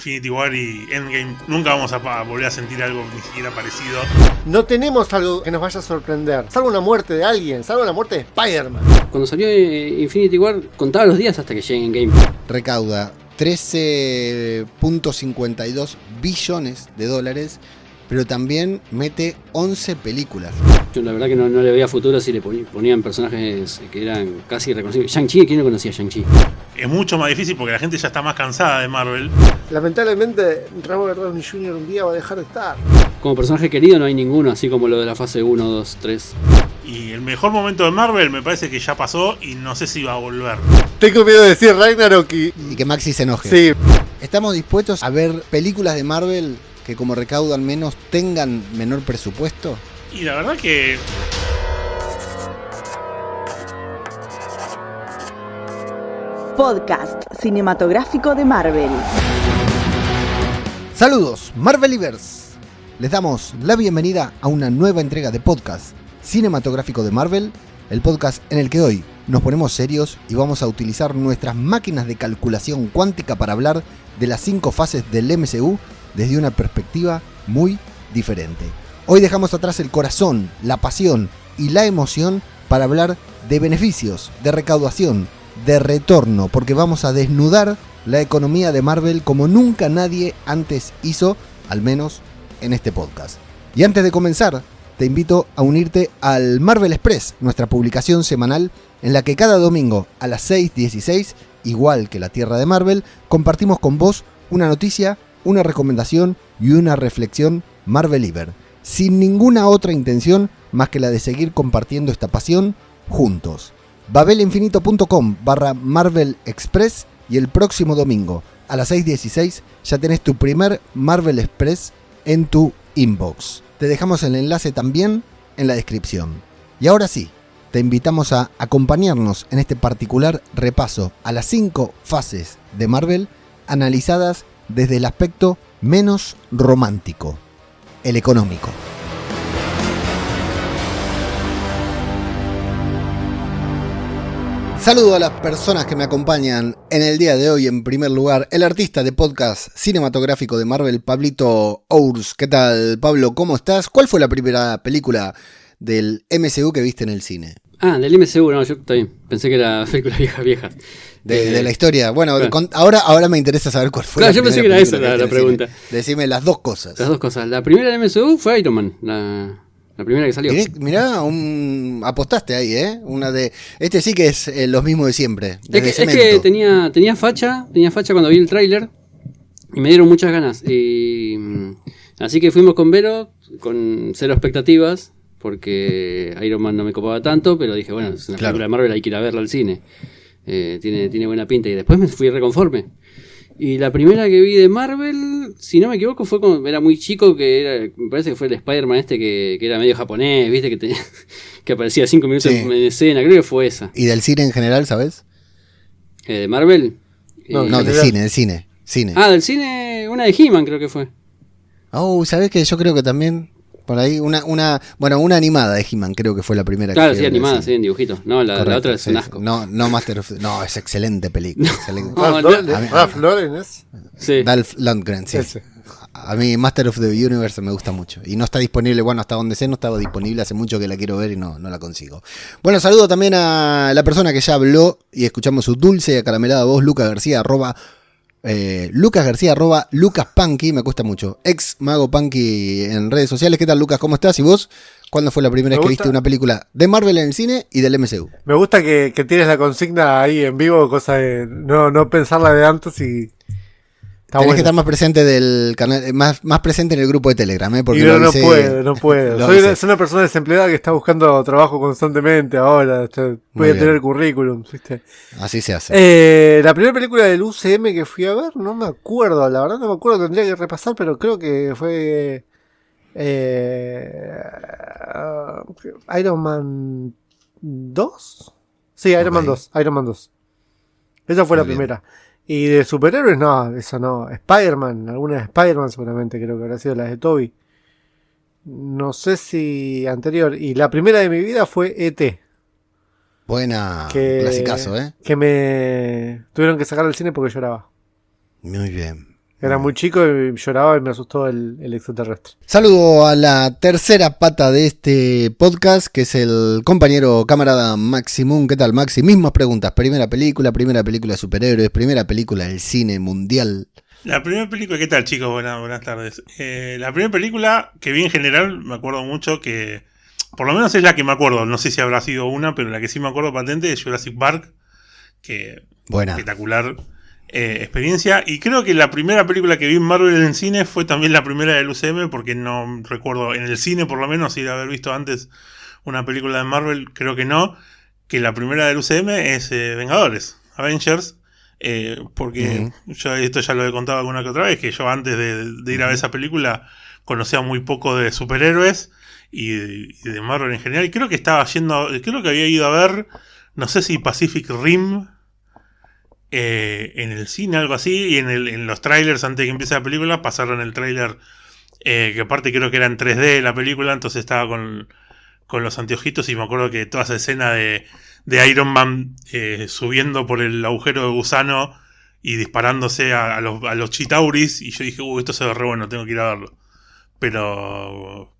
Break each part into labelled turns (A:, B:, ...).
A: Infinity War y Endgame nunca vamos a volver a sentir algo ni siquiera parecido.
B: No tenemos algo que nos vaya a sorprender, salvo una muerte de alguien, salvo la muerte de Spider-Man.
C: Cuando salió Infinity War contaba los días hasta que llegue Endgame.
D: Recauda 13.52 billones de dólares, pero también mete 11 películas.
C: Yo la verdad que no le veía futuro si le ponían personajes que eran casi reconocibles. Shang-Chi, ¿quién no conocía a Shang-Chi?
A: Es mucho más difícil porque la gente ya está más cansada de Marvel.
B: Lamentablemente, Robert Downey Jr. un día va a dejar de estar.
C: Como personaje querido no hay ninguno, así como lo de la fase 1, 2, 3.
A: Y el mejor momento de Marvel me parece que ya pasó y no sé si va a volver.
B: Tengo miedo de decir Ragnarok y
D: que Maxi se enoje.
B: Sí.
D: ¿Estamos dispuestos a ver películas de Marvel que como recaudo al menos tengan menor presupuesto?
A: Y la verdad que...
E: Podcast cinematográfico de Marvel.
D: Saludos, Marvelivers. Les damos la bienvenida a una nueva entrega de podcast cinematográfico de Marvel, el podcast en el que hoy nos ponemos serios y vamos a utilizar nuestras máquinas de calculación cuántica para hablar de las 5 fases del MCU desde una perspectiva muy diferente. Hoy dejamos atrás el corazón, la pasión y la emoción para hablar de beneficios, de recaudación, de retorno, porque vamos a desnudar la economía de Marvel como nunca nadie antes hizo, al menos en este podcast. Y antes de comenzar, te invito a unirte al Marvel Express, nuestra publicación semanal en la que cada domingo a las 6:16, igual que la Tierra de Marvel, compartimos con vos una noticia, una recomendación y una reflexión Marveliver, sin ninguna otra intención más que la de seguir compartiendo esta pasión juntos. babelinfinito.com/Marvel Express y el próximo domingo a las 6:16 ya tenés tu primer Marvel Express en tu inbox. Te dejamos el enlace también en la descripción. Y ahora sí, te invitamos a acompañarnos en este particular repaso a las 5 fases de Marvel analizadas desde el aspecto menos romántico, el económico. Saludo a las personas que me acompañan en el día de hoy. En primer lugar, el artista de podcast cinematográfico de Marvel, Pablito Ours. ¿Qué tal, Pablo? ¿Cómo estás? ¿Cuál fue la primera película del MCU que viste en el cine?
C: Ah, del MCU, no, yo también pensé que era películas viejas.
D: De la historia. Bueno,
C: claro.
D: Ahora me interesa saber cuál fue.
C: Claro, yo pensé que era esa la pregunta.
D: Decime las dos cosas.
C: Las dos cosas. La primera del MCU fue Iron Man, la primera que salió.
D: Mirá, apostaste ahí, ¿eh? Una de. Este sí que es los mismos de siempre.
C: Es que tenía facha cuando vi el tráiler y me dieron muchas ganas. Así que fuimos con Vero, con cero expectativas, porque Iron Man no me copaba tanto, pero dije, bueno, es una película de Marvel, hay que ir a verla al cine. Tiene buena pinta, y después me fui reconforme. Y la primera que vi de Marvel, si no me equivoco, fue cuando era muy chico, me parece que fue el Spider-Man que era medio japonés, viste, que aparecía 5 minutos en escena, creo que fue esa.
D: ¿Y del cine en general, sabes?
C: ¿De Marvel?
D: No, del cine.
C: Ah, del cine, una de He-Man creo que fue.
D: Oh, ¿sabés que yo creo que también por ahí una animada de He-Man creo que fue la primera.
C: Claro, sí, animada, sí, en dibujitos. No, la otra es un asco.
D: No, no, es excelente película. Excelente.
B: Ralph Lauren es.
C: Sí.
D: Ralph Lundgren, sí.
B: Ese.
D: A mí Master of the Universe me gusta mucho. Y no está disponible, bueno, hasta donde sé no estaba disponible. Hace mucho que la quiero ver y no la consigo. Bueno, saludo también a la persona que ya habló y escuchamos su dulce y acaramelada voz, Lucas García, Lucas Punky, me cuesta mucho. Ex Mago Punky en redes sociales. ¿Qué tal, Lucas? ¿Cómo estás? ¿Y vos? ¿Cuándo fue la primera vez que viste una película de Marvel en el cine y del MCU?
B: Me gusta que tienes la consigna ahí en vivo, cosa de no pensarla de antes y...
D: Tenés que estar más presente del canal, más presente en el grupo de Telegram, porque
B: no puedo. Soy una persona desempleada que está buscando trabajo constantemente ahora. Voy a tener currículum, ¿viste?
D: Así se hace.
B: La primera película del UCM que fui a ver, no me acuerdo, la verdad no me acuerdo, tendría que repasar, pero creo que fue Iron Man 2. Sí, Iron Man 2. Esa fue la primera. Y de superhéroes, no, eso no. Spider-Man, alguna de Spider-Man seguramente, creo que habrá sido las de Toby. No sé si anterior. Y la primera de mi vida fue E.T.
D: Buena, clasicazo, ¿eh?
B: Que me tuvieron que sacar del cine porque lloraba.
D: Muy bien.
B: Era muy chico y lloraba y me asustó el extraterrestre.
D: Saludo a la tercera pata de este podcast, que es el compañero camarada Maximum. ¿Qué tal, Maxi? Mismas preguntas. Primera película de superhéroes, primera película del cine mundial.
A: La primera película, ¿qué tal, chicos? Buenas tardes. La primera película que vi en general, me acuerdo mucho que, por lo menos es la que me acuerdo, no sé si habrá sido una, pero la que sí me acuerdo patente es Jurassic Park, que
D: Buena.
A: espectacular experiencia. Y creo que la primera película que vi en Marvel en cine fue también la primera del UCM, porque no recuerdo, en el cine por lo menos, si de haber visto antes una película de Marvel, creo que no, que la primera del UCM es Vengadores, Avengers. Porque yo esto ya lo he contado alguna que otra vez, que yo antes de ir a ver esa película conocía muy poco de superhéroes y de Marvel en general. Y creo que había ido a ver, no sé si Pacific Rim en el cine, algo así, y en los trailers antes de que empiece la película pasaron el trailer, que aparte creo que era en 3D la película, entonces estaba con los anteojitos y me acuerdo que toda esa escena de Iron Man subiendo por el agujero de gusano y disparándose a los Chitauris, y yo dije, esto se ve re bueno, tengo que ir a verlo. Pero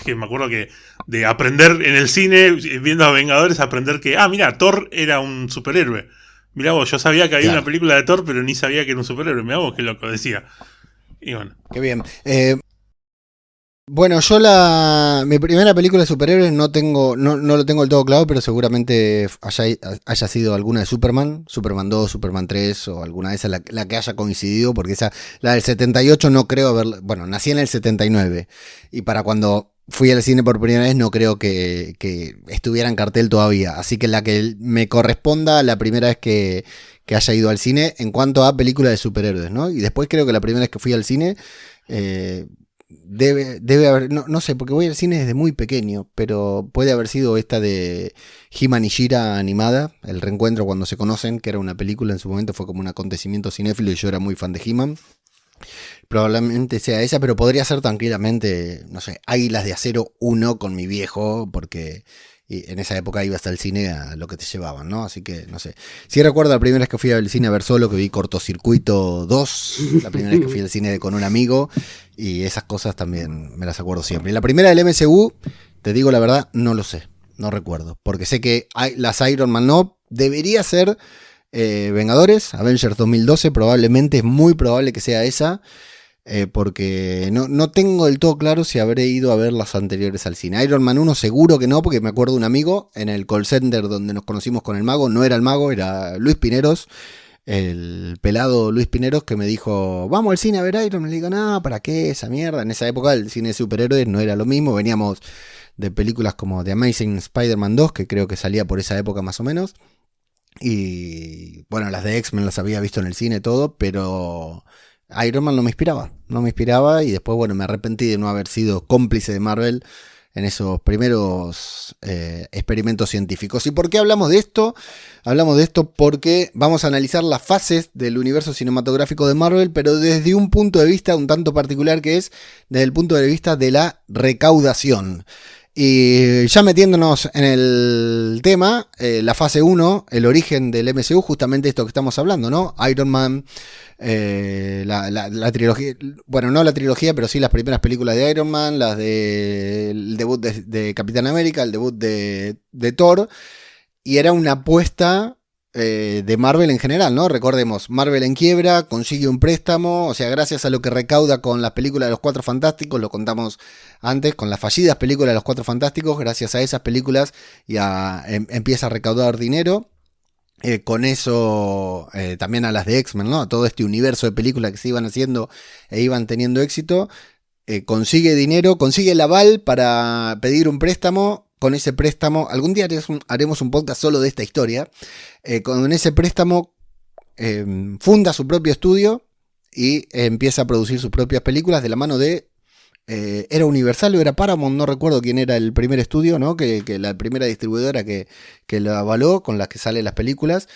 A: que me acuerdo que de aprender en el cine, viendo a Vengadores, aprender que, mira, Thor era un superhéroe. Mirá vos, yo sabía que había una película de Thor, pero ni sabía que era un superhéroe. Mirá vos, qué loco decía. Y bueno.
D: Qué bien. Bueno, mi primera película de superhéroes no lo tengo del todo claro, pero seguramente haya sido alguna de Superman 2, Superman 3 o alguna de esas la que haya coincidido, porque la del 78 no creo haberla, bueno, nací en el 79 y para cuando fui al cine por primera vez no creo que estuviera en cartel todavía, así que la que me corresponda la primera vez que haya ido al cine en cuanto a películas de superhéroes, ¿no? Y después creo que la primera vez que fui al cine debe haber, no sé, porque voy al cine desde muy pequeño, pero puede haber sido esta de He-Man y She-Ra animada, el reencuentro cuando se conocen, que era una película en su momento, fue como un acontecimiento cinéfilo y yo era muy fan de He-Man. Probablemente sea esa, pero podría ser tranquilamente, no sé, Águilas de Acero 1 con mi viejo, porque en esa época ibas al cine a lo que te llevaban, ¿no? Así que, no sé. Sí recuerdo la primera vez que fui al cine a ver solo, que vi Cortocircuito 2, la primera vez que fui al cine con un amigo, y esas cosas también me las acuerdo siempre. Y la primera del MCU, te digo la verdad, no lo sé, no recuerdo, porque sé que las Iron Man no, debería ser Vengadores, Avengers 2012, probablemente, es muy probable que sea esa, porque no tengo del todo claro si habré ido a ver las anteriores al cine. Iron Man 1 seguro que no, porque me acuerdo de un amigo en el call center donde nos conocimos con el mago, no era el mago, era Luis Pineros, el pelado Luis Pineros, que me dijo, vamos al cine a ver Iron Man. Le digo, no, ¿para qué esa mierda? En esa época el cine de superhéroes no era lo mismo, veníamos de películas como The Amazing Spider-Man 2, que creo que salía por esa época más o menos, y bueno, las de X-Men las había visto en el cine todo, pero Iron Man no me inspiraba, y después, bueno, me arrepentí de no haber sido cómplice de Marvel en esos primeros experimentos científicos. ¿Y por qué hablamos de esto? Hablamos de esto porque vamos a analizar las fases del universo cinematográfico de Marvel, pero desde un punto de vista un tanto particular, que es desde el punto de vista de la recaudación. Y ya metiéndonos en el tema, la fase 1, el origen del MCU, justamente esto que estamos hablando, ¿no? Iron Man, la trilogía, bueno, no la trilogía, pero sí las primeras películas de Iron Man, las del debut de Capitán América, el debut de Thor, y era una apuesta de Marvel en general, ¿no? Recordemos, Marvel en quiebra, consigue un préstamo, o sea, gracias a lo que recauda con las películas de los Cuatro Fantásticos, lo contamos antes, con las fallidas películas de los Cuatro Fantásticos, gracias a esas películas ya empieza a recaudar dinero. Con eso también a las de X-Men, ¿no? A todo este universo de películas que se iban haciendo e iban teniendo éxito, consigue dinero, consigue el aval para pedir un préstamo. Con ese préstamo, algún día haremos un podcast solo de esta historia. Con ese préstamo funda su propio estudio y empieza a producir sus propias películas de la mano de... ¿Era Universal o era Paramount? No recuerdo quién era el primer estudio, ¿no? Que la primera distribuidora que lo avaló, con las que salen las películas.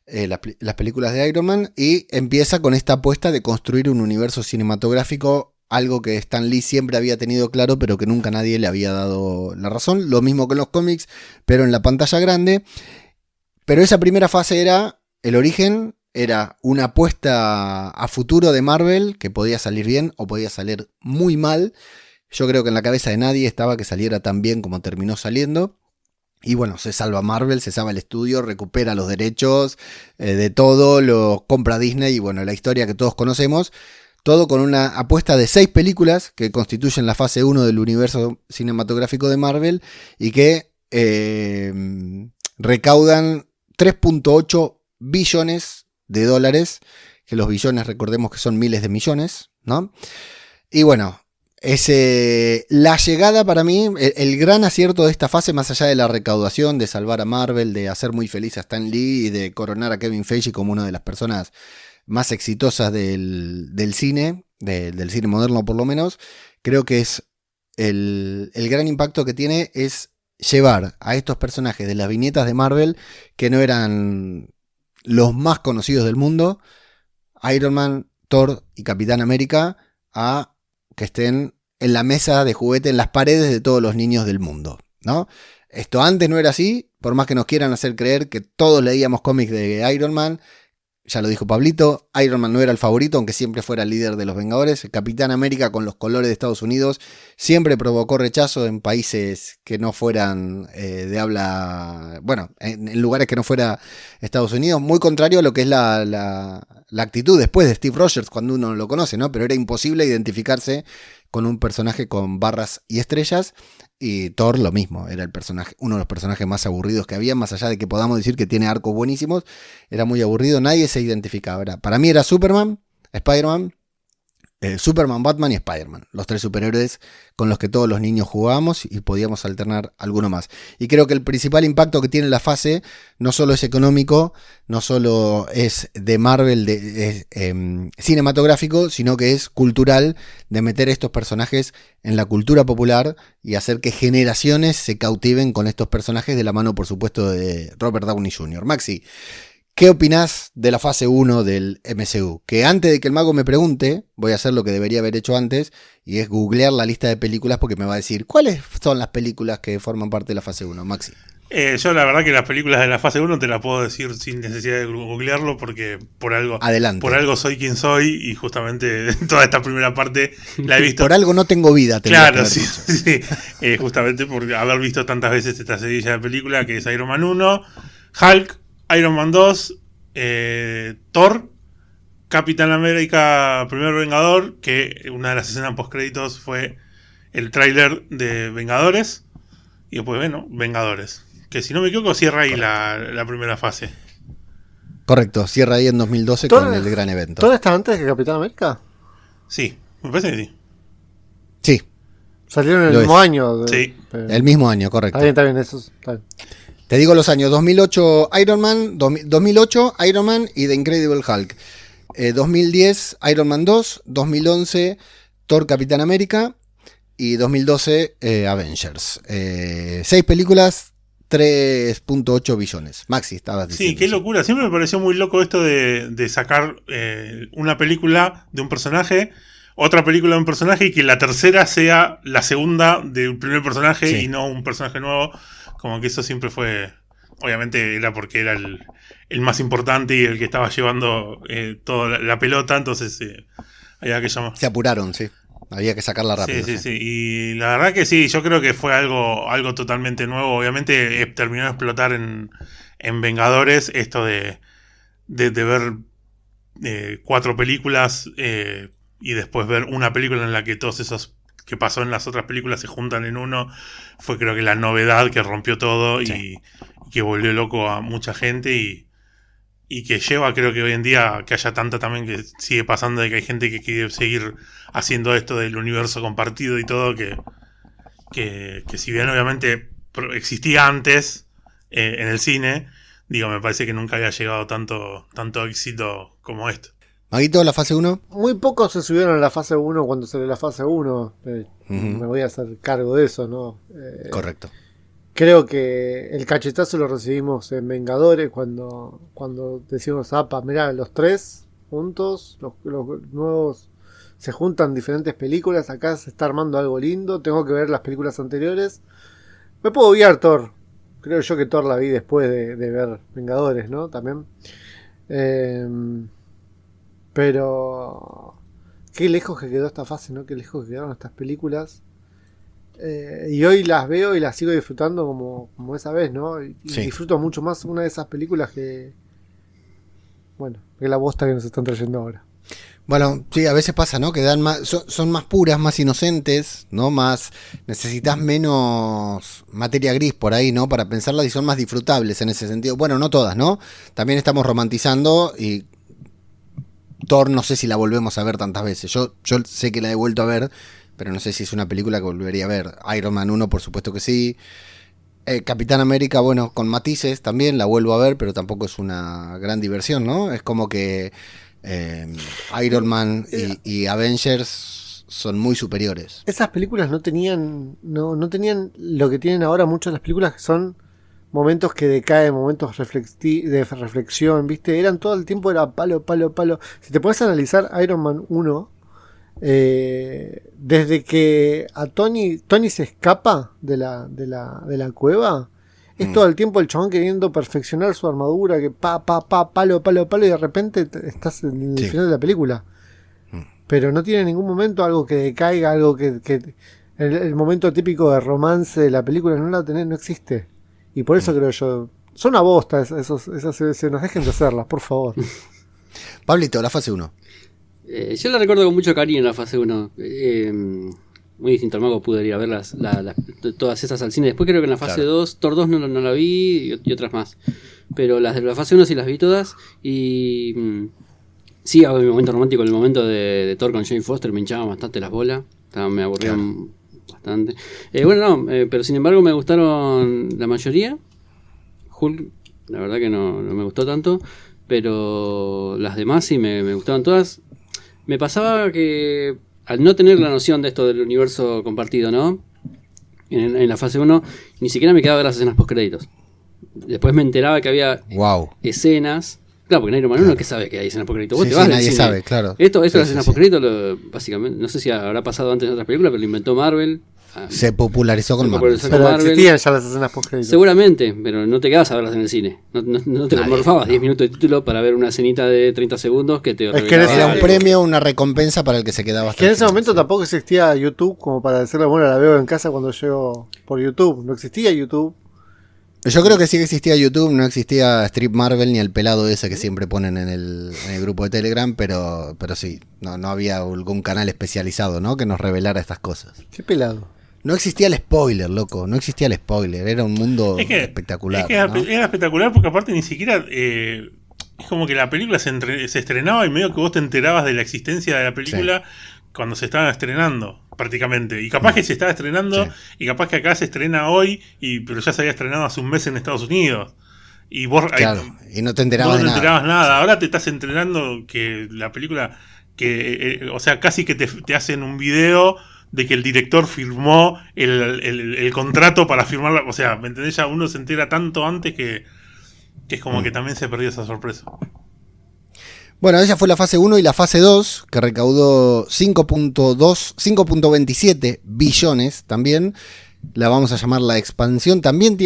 D: Las películas de Iron Man. Y empieza con esta apuesta de construir un universo cinematográfico, algo que Stan Lee siempre había tenido claro, pero que nunca nadie le había dado la razón. Lo mismo que en los cómics, pero en la pantalla grande. Pero esa primera fase era el origen, era una apuesta a futuro de Marvel que podía salir bien o podía salir muy mal. Yo creo que en la cabeza de nadie estaba que saliera tan bien como terminó saliendo. Y bueno, se salva Marvel, se salva el estudio, recupera los derechos de todo, lo compra Disney y bueno, la historia que todos conocemos. Todo con una apuesta de 6 películas que constituyen la fase 1 del universo cinematográfico de Marvel y que recaudan 3.8 billones de dólares, que los billones recordemos que son miles de millones, ¿no? Y bueno, la llegada para mí, el gran acierto de esta fase, más allá de la recaudación, de salvar a Marvel, de hacer muy feliz a Stan Lee y de coronar a Kevin Feige como una de las personas más exitosas del cine, del cine moderno por lo menos, creo que es el gran impacto que tiene es llevar a estos personajes de las viñetas de Marvel, que no eran los más conocidos del mundo, Iron Man, Thor y Capitán América, a que estén en la mesa de juguete, en las paredes de todos los niños del mundo, ¿no? Esto antes no era así, por más que nos quieran hacer creer que todos leíamos cómics de Iron Man. Ya lo dijo Pablito, Iron Man no era el favorito, aunque siempre fuera el líder de los Vengadores. El Capitán América, con los colores de Estados Unidos, siempre provocó rechazo en países que no fueran de habla... Bueno, en lugares que no fuera Estados Unidos. Muy contrario a lo que es la actitud después de Steve Rogers, cuando uno lo conoce, ¿no? Pero era imposible identificarse con un personaje con barras y estrellas. Y Thor lo mismo, era uno de los personajes más aburridos que había, más allá de que podamos decir que tiene arcos buenísimos, era muy aburrido, nadie se identificaba. Para mí era Superman, Spider-Man, Superman, Batman y Spider-Man, los 3 superhéroes con los que todos los niños jugábamos y podíamos alternar alguno más. Y creo que el principal impacto que tiene la fase no solo es económico, no solo es de Marvel, cinematográfico, sino que es cultural, de meter estos personajes en la cultura popular y hacer que generaciones se cautiven con estos personajes, de la mano por supuesto de Robert Downey Jr. Maxi, ¿qué opinás de la fase 1 del MCU? Que antes de que el mago me pregunte, voy a hacer lo que debería haber hecho antes, y es googlear la lista de películas, porque me va a decir ¿cuáles son las películas que forman parte de la fase 1, Maxi?
A: Yo la verdad que las películas de la fase 1 te las puedo decir sin necesidad de googlearlo, porque por algo soy quien soy, y justamente toda esta primera parte la he visto.
D: Por algo no tengo vida.
A: Claro, sí. Justamente por haber visto tantas veces esta seguilla de película, que es Iron Man 1, Hulk, Iron Man 2, Thor, Capitán América, Primer Vengador, que una de las escenas post-créditos fue el tráiler de Vengadores, y después, bueno, Vengadores. Que si no me equivoco, cierra ahí la primera fase.
D: Correcto, cierra ahí en 2012 con el gran evento.
B: ¿Todo está antes que Capitán América?
A: Sí, me parece que sí.
D: Sí.
B: Salieron en el mismo año.
A: Sí.
D: El mismo año, correcto.
B: Está bien, eso está bien.
D: Te digo los años: 2008 Iron Man, 2008 Iron Man y The Incredible Hulk, 2010 Iron Man 2, 2011 Thor Capitán América y 2012 Avengers. 6 películas, 3.8 billones. Maxi, estabas diciendo.
A: Sí, qué locura. Siempre me pareció muy loco esto de sacar una película de un personaje, otra película de un personaje, y que la tercera sea la segunda del primer personaje, sí, y no un personaje nuevo. Como que eso siempre fue... Obviamente era porque era el más importante y el que estaba llevando toda la pelota, entonces había que llamar.
D: Se apuraron, sí. Había que sacarla rápido.
A: Sí. Y la verdad que sí, yo creo que fue algo totalmente nuevo. Obviamente terminó de explotar en Vengadores esto de ver 4 películas y después ver una película en la que todos esos que pasó en las otras películas se juntan en uno. Fue, creo que, la novedad que rompió todo, sí, y que volvió loco a mucha gente y que lleva, creo que hoy en día, que haya tanta también, que sigue pasando de que hay gente que quiere seguir haciendo esto del universo compartido y todo, que si bien obviamente existía antes en el cine, digo, me parece que nunca había llegado tanto éxito como esto.
D: Maguito, la fase 1.
B: Muy pocos se subieron a la fase 1 cuando salió la fase 1. Me voy a hacer cargo de eso, ¿no?
D: Correcto.
B: Creo que el cachetazo lo recibimos en Vengadores cuando decimos, mirá, los 3 juntos, los nuevos se juntan diferentes películas, acá se está armando algo lindo, tengo que ver las películas anteriores. Me puedo obviar Thor. Creo yo que Thor la vi después de ver Vengadores, ¿no? También. Pero qué lejos que quedó esta fase, ¿no? Qué lejos que quedaron estas películas. Y hoy las veo y las sigo disfrutando como esa vez, ¿no? Y
D: Sí.
B: disfruto mucho más una de esas películas que la bosta que nos están trayendo ahora.
D: Bueno, sí, a veces pasa, ¿no? Que dan más, son más puras, más inocentes, ¿no? Más, necesitas menos materia gris por ahí, ¿no? Para pensarlas y son más disfrutables en ese sentido. Bueno, no todas, ¿no? También estamos romantizando y Thor no sé si la volvemos a ver tantas veces. Yo sé que la he vuelto a ver, pero no sé si es una película que volvería a ver. Iron Man 1, por supuesto que sí. Capitán América, bueno, con matices también, la vuelvo a ver, pero tampoco es una gran diversión, ¿no? Es como que Iron Man y Avengers son muy superiores.
B: Esas películas no tenían lo que tienen ahora muchas de las películas, que son momentos que decaen, momentos de reflexión, ¿viste? Eran todo el tiempo, era palo. Si te puedes analizar Iron Man 1, desde que a Tony se escapa de la cueva, es todo el tiempo el chabón queriendo perfeccionar su armadura, que palo, y de repente estás en el final de la película. Pero no tiene en ningún momento algo que decaiga, algo que el momento típico de romance de la película no existe. Y por eso creo yo, son una bosta esas escenas, dejen de hacerlas, por favor.
D: Pablito, la fase 1.
C: Yo la recuerdo con mucho cariño en la fase 1. Muy distinto al mago, pude ir a ver todas esas al cine. Después creo que en la fase 2, Thor 2 no la vi y otras más. Pero las de la fase 1 sí las vi todas. Y sí, hago mi momento romántico, el momento de Thor con Jane Foster, me hinchaban bastante las bolas. Me aburrían bastante. Pero sin embargo me gustaron la mayoría. Hulk, la verdad que no me gustó tanto. Pero las demás sí me gustaban todas. Me pasaba que al no tener la noción de esto del universo compartido, ¿no? En la fase 1 ni siquiera me quedaba a ver las escenas postcréditos. Después me enteraba que había escenas. Claro, porque en Iron Man 1 que sabe que hay escenas postcréditos. Vos te vas
D: nadie
C: del
D: sabe,
C: cine.
D: claro.
C: Esto de las escenas postcréditos, básicamente, no sé si habrá pasado antes en otras películas, pero lo inventó Marvel.
D: Se popularizó con Marvel.
B: Pero existían ya las escenas postcréditos.
C: Seguramente, pero no te quedabas a verlas en el cine. No te morfabas 10 minutos de título para ver una escenita de 30 segundos que te
B: revelaba.
D: Era un premio, una recompensa para el que se quedaba.
B: Es que en ese momento tampoco existía YouTube como para decirle, bueno, la veo en casa cuando llego por YouTube. No existía YouTube.
D: Yo creo que sí que existía YouTube, no existía Strip Marvel ni el pelado ese que siempre ponen en el grupo de Telegram, pero sí, no había algún canal especializado, ¿no? Que nos revelara estas cosas.
B: ¿Qué pelado?
D: No existía el spoiler, loco, no existía el spoiler, era un mundo espectacular.
A: Es que era espectacular porque aparte ni siquiera... es como que la película se estrenaba y medio que vos te enterabas de la existencia de la película cuando se estaba estrenando, prácticamente. Y capaz que se estaba estrenando y capaz que acá se estrena hoy, pero ya se había estrenado hace un mes en Estados Unidos. Y vos
D: y no te enterabas
A: no te enterabas nada. Ahora te estás entrenando que la película, o sea, casi que te hacen un video de que el director firmó el contrato para firmarla. O sea, ¿me entendés? Ya uno se entera tanto antes que es como que también se perdió esa sorpresa.
D: Bueno, esa fue la fase 1 y la fase 2, que recaudó 5.27 billones también. La vamos a llamar la expansión. También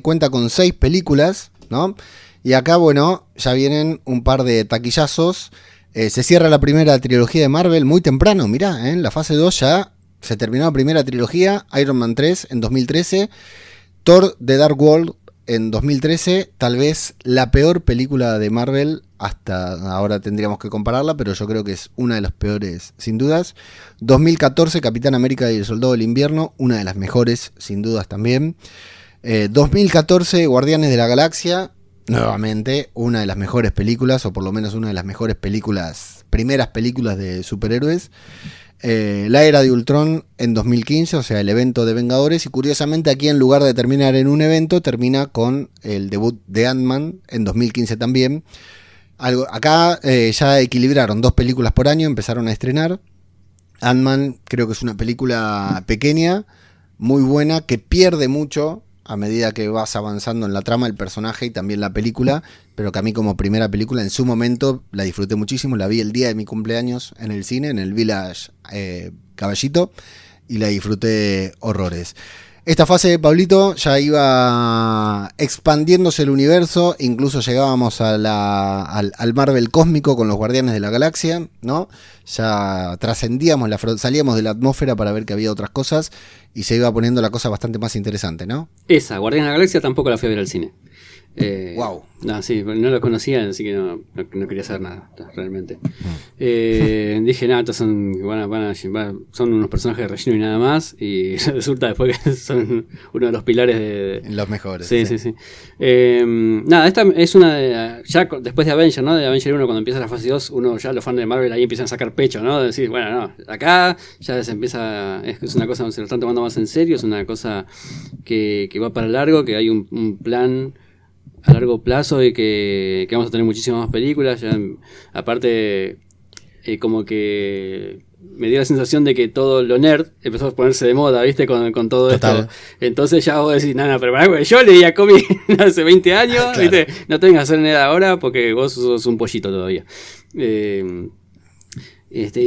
D: cuenta con 6 películas, ¿no? Y acá, bueno, ya vienen un par de taquillazos. Se cierra la primera trilogía de Marvel muy temprano, mirá, en la fase 2 ya se terminó la primera trilogía. Iron Man 3 en 2013. Thor The Dark World en 2013, tal vez la peor película de Marvel, hasta ahora tendríamos que compararla, pero yo creo que es una de las peores, sin dudas. 2014, Capitán América y el Soldado del Invierno, una de las mejores, sin dudas también. 2014, Guardianes de la Galaxia, nuevamente una de las mejores películas, o por lo menos una de las mejores películas, primeras películas de superhéroes. La Era de Ultron en 2015, o sea, el evento de Vengadores, y curiosamente aquí en lugar de terminar en un evento, termina con el debut de Ant-Man en 2015 también. Acá ya equilibraron 2 películas por año, empezaron a estrenar. Ant-Man creo que es una película pequeña, muy buena, que pierde mucho a medida que vas avanzando en la trama del personaje y también la película, pero que a mí como primera película en su momento la disfruté muchísimo. La vi el día de mi cumpleaños en el cine, en el Village Caballito, y la disfruté horrores. Esta fase de Pablito ya iba expandiéndose el universo, incluso llegábamos a al Marvel cósmico con los Guardianes de la Galaxia, ¿no? Ya trascendíamos, salíamos de la atmósfera para ver que había otras cosas y se iba poniendo la cosa bastante más interesante, ¿no?
C: Esa, Guardianes de la Galaxia tampoco la fui a ver al cine.
D: Wow.
C: No, sí, no lo conocía, así que no quería saber nada, realmente. Dije, nada, estos son unos personajes de relleno y nada más. Y resulta después que son uno de los pilares de
D: Los mejores.
C: Sí. Nada, esta es una de. Ya después de Avenger, ¿no? De Avenger 1, cuando empieza la fase 2, uno ya los fans de Marvel ahí empiezan a sacar pecho, ¿no? De decir, bueno, no, acá ya se empieza. Es una cosa donde se lo están tomando más en serio, es una cosa que va para largo, que hay un plan a largo plazo y que vamos a tener muchísimas más películas. Ya, aparte, como que me dio la sensación de que todo lo nerd empezó a ponerse de moda, ¿viste? Con todo
D: Total.
C: esto. Entonces ya vos decís, nada, pero para, yo leía cómic hace 20 años,
D: Claro.
C: ¿viste? No tengas que hacer nada ahora porque vos sos un pollito todavía. Y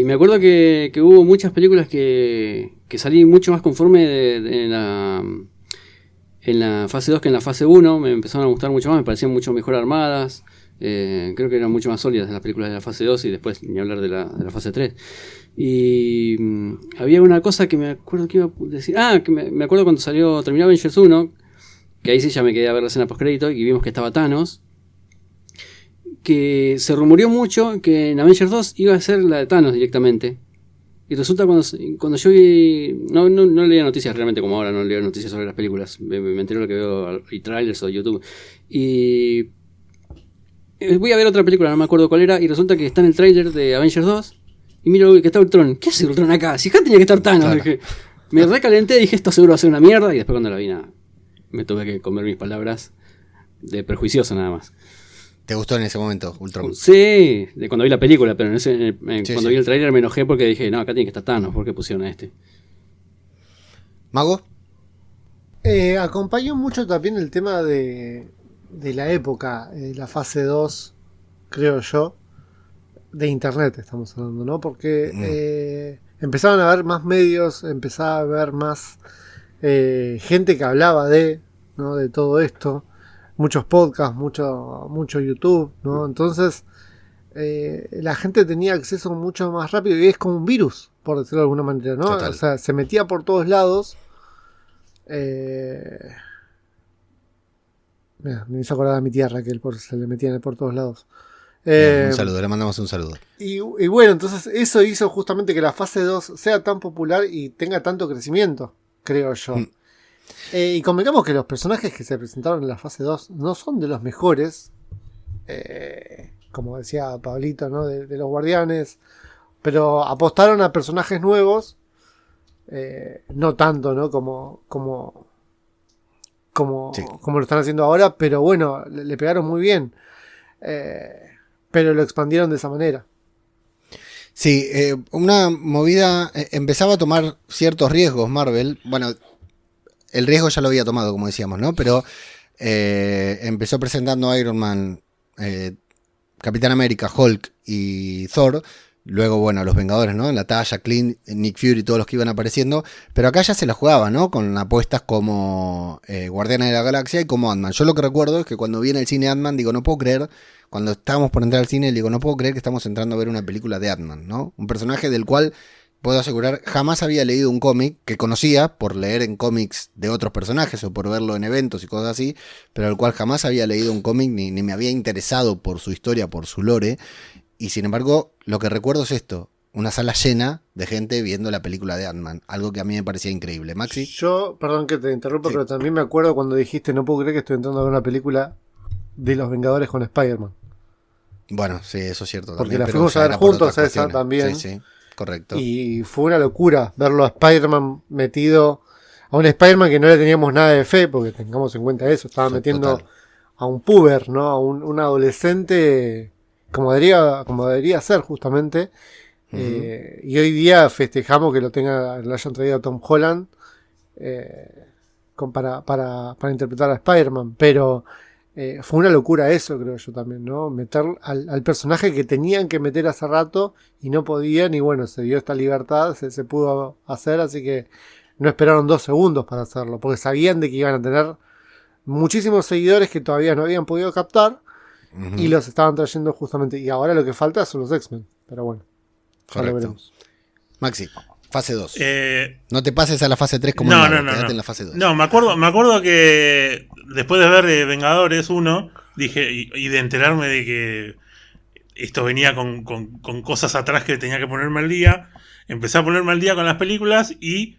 C: me acuerdo que hubo muchas películas que salí mucho más conforme en la fase 2 que en la fase 1. Me empezaron a gustar mucho más, me parecían mucho mejor armadas. Creo que eran mucho más sólidas las películas de la fase 2 y después ni hablar de la fase 3. Y había una cosa que me acuerdo que iba a decir. Que me acuerdo cuando terminó Avengers 1, que ahí sí ya me quedé a ver la escena postcrédito y vimos que estaba Thanos. Que se rumoreó mucho que en Avengers 2 iba a ser la de Thanos directamente. Y resulta cuando yo vi. No leía noticias realmente como ahora, no leo noticias sobre las películas. Me enteré lo que veo y trailers o YouTube. Y voy a ver otra película, no me acuerdo cuál era. Y resulta que está en el trailer de Avengers 2. Y miro que está Ultron. ¿Qué hace Ultron acá? Si acá tenía que estar Thanos.
D: Claro.
C: Dije, me recalenté, dije esto seguro va a ser una mierda. Y después cuando la vi, nada, me tuve que comer mis palabras de prejuicioso nada más.
D: ¿Te gustó en ese momento, Ultron?
C: Sí, de cuando vi la película, pero
D: Sí,
C: cuando
D: sí.
C: vi el trailer me enojé porque dije, no, acá tiene que estar Thanos, ¿por qué pusieron a este?
D: ¿Mago?
B: Acompañó mucho también el tema de la época, la fase 2, creo yo, de internet estamos hablando, ¿no? Porque empezaban a haber más medios, empezaba a haber más gente que hablaba ¿no? de todo esto, muchos podcasts, mucho YouTube, ¿no? Entonces la gente tenía acceso mucho más rápido y es como un virus, por decirlo de alguna manera, ¿no?
D: Total.
B: O sea, se metía por todos lados. Mira, me hizo acordar a mi tía Raquel, se le metían por todos lados.
D: Un saludo, le mandamos un saludo.
B: Y bueno, entonces eso hizo justamente que la fase 2 sea tan popular y tenga tanto crecimiento, creo yo. Y convengamos que los personajes que se presentaron en la fase 2 no son de los mejores, como decía Pablito, ¿no? de los Guardianes, pero apostaron a personajes nuevos, no tanto, ¿no? como
D: Sí.
B: lo están haciendo ahora, pero bueno, le pegaron muy bien. Pero lo expandieron de esa manera.
D: Sí, una movida, empezaba a tomar ciertos riesgos Marvel. Bueno, el riesgo ya lo había tomado, como decíamos, ¿no? Pero empezó presentando Iron Man, Capitán América, Hulk y Thor. Luego, bueno, los Vengadores, ¿no? La Talla, Clint, Nick Fury, todos los que iban apareciendo. Pero acá ya se la jugaba, ¿no? Con apuestas como Guardianes de la Galaxia y como Ant-Man. Yo lo que recuerdo es que cuando vi en el cine Ant-Man, digo, no puedo creer. Cuando estábamos por entrar al cine, digo, no puedo creer que estamos entrando a ver una película de Ant-Man, ¿no? Un personaje del cual, puedo asegurar, jamás había leído un cómic que conocía por leer en cómics de otros personajes o por verlo en eventos y cosas así, pero al cual jamás había leído un cómic ni me había interesado por su historia, por su lore. Y sin embargo, lo que recuerdo es esto, una sala llena de gente viendo la película de Ant-Man, algo que a mí me parecía increíble. Maxi.
B: Yo, perdón que te interrumpa,
D: Sí.
B: pero también me acuerdo cuando dijiste, no puedo creer que estoy entrando a ver una película de los Vengadores con Spider-Man.
D: Bueno, sí, eso es cierto.
B: Porque
D: también,
B: la
D: pero
B: fuimos
D: ya
B: a ver
D: era por
B: juntos
D: otras
B: esa
D: cuestiones.
B: también.
D: Sí, correcto.
B: Y fue una locura verlo a Spider-Man metido, a un Spider-Man que no le teníamos nada de fe, porque tengamos en cuenta eso, estaba metiendo
D: Total.
B: a un puber, ¿no? A un adolescente como debería ser justamente. Y hoy día festejamos que lo hayan traído a Tom Holland para interpretar a Spider-Man, pero fue una locura eso, creo yo también, ¿no? Meter al personaje que tenían que meter hace rato y no podían, y bueno, se dio esta libertad, se pudo hacer, así que no esperaron 2 segundos para hacerlo, porque sabían de que iban a tener muchísimos seguidores que todavía no habían podido captar y los estaban trayendo justamente. Y ahora lo que falta son los X-Men, pero bueno, ya lo veremos.
D: Maxi, fase 2.
B: No
D: te pases a la fase 3 como quédate en la fase 2.
A: No, me acuerdo que después de ver Vengadores 1, dije, y de enterarme de que esto venía con cosas atrás que tenía que ponerme al día, empecé a ponerme al día con las películas y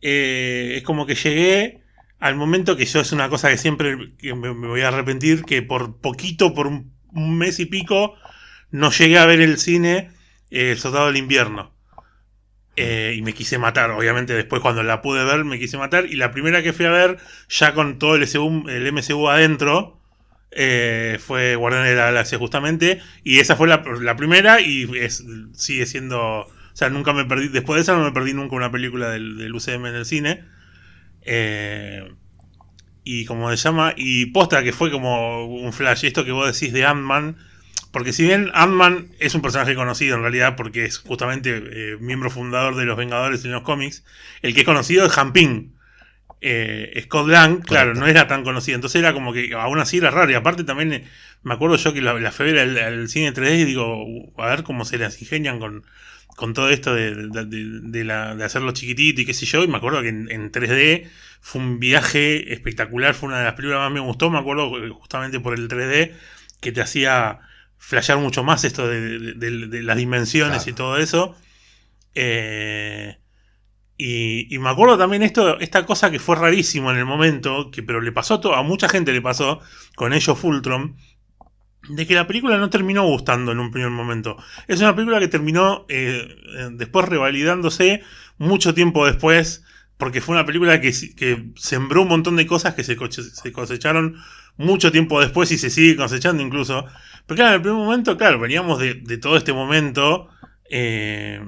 A: es como que llegué al momento que yo es una cosa que siempre me voy a arrepentir, que por poquito, por un mes y pico, no llegué a ver el cine El Soldado del Invierno. Y me quise matar, obviamente después cuando la pude ver me quise matar, y la primera que fui a ver ya con todo el MCU adentro fue Guardianes de la Galaxia justamente, y esa fue la primera y sigue siendo, o sea, nunca me perdí, después de esa no me perdí nunca una película del UCM en el cine, y como se llama, y posta que fue como un flash, esto que vos decís de Ant-Man. Porque si bien Ant-Man es un personaje conocido en realidad, porque es justamente miembro fundador de los Vengadores en los cómics, el que es conocido es Han Ping. Scott Lang, claro, no era tan conocido. Entonces era como que aún así era raro. Y aparte también me acuerdo yo que la febre al cine 3D, y digo, a ver cómo se las ingenian con todo esto de hacerlo chiquitito y qué sé yo. Y me acuerdo que en 3D fue un viaje espectacular. Fue una de las películas que más me gustó. Me acuerdo justamente por el 3D que te hacía flashear mucho más esto de las dimensiones, claro, y todo eso. Y me acuerdo también esta cosa que fue rarísimo en el momento, pero le pasó a mucha gente, le pasó con Age of Ultron, de que la película no terminó gustando en un primer momento. Es una película que terminó después revalidándose mucho tiempo después, porque fue una película que sembró un montón de cosas que se cosecharon mucho tiempo después y se sigue cosechando incluso. Pero claro, en el primer momento, claro, veníamos de todo este momento, que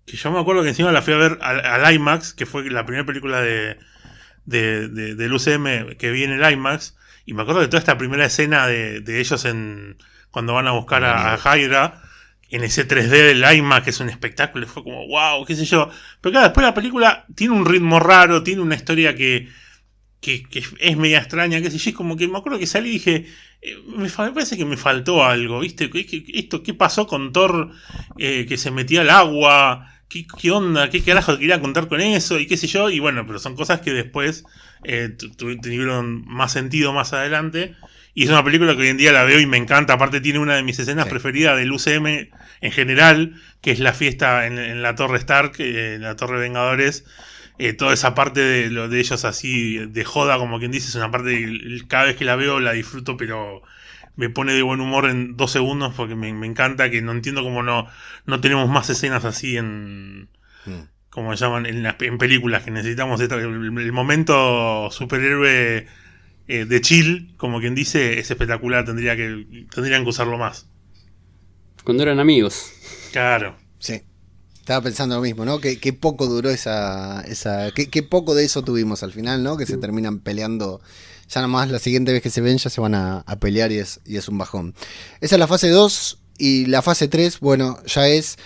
A: yo me acuerdo que encima la fui a ver al IMAX, que fue la primera película del UCM que vi en el IMAX, y me acuerdo de toda esta primera escena de ellos cuando van a buscar a Hydra, en ese 3D del IMAX, que es un espectáculo, fue como wow, qué sé yo. Pero claro, después la película tiene un ritmo raro, tiene una historia que es media extraña, qué sé yo, es como que me acuerdo que salí y dije, me parece que me faltó algo, ¿viste? ¿Qué pasó con Thor que se metía al agua? ¿Qué onda? ¿Qué carajo quería contar con eso? Y qué sé yo, y bueno, pero son cosas que después tuvieron más sentido más adelante. Y es una película que hoy en día la veo y me encanta. Aparte tiene una de mis escenas preferidas del UCM en general, que es la fiesta en la Torre Stark, en la Torre Vengadores. Toda esa parte de ellos así de joda, como quien dice, es una parte que cada vez que la veo la disfruto, pero me pone de buen humor en 2 segundos, porque me encanta, que no entiendo cómo no tenemos más escenas así como se llaman, en películas, que necesitamos el momento superhéroe de chill, como quien dice, es espectacular, tendrían que usarlo más.
C: Cuando eran amigos.
A: Claro.
D: Sí. Estaba pensando lo mismo, ¿no? Que poco duró que poco de eso tuvimos al final, ¿no? Que se terminan peleando. Ya nomás la siguiente vez que se ven ya se van a pelear y es un bajón. Esa es la fase 2 y la fase 3, bueno, ya es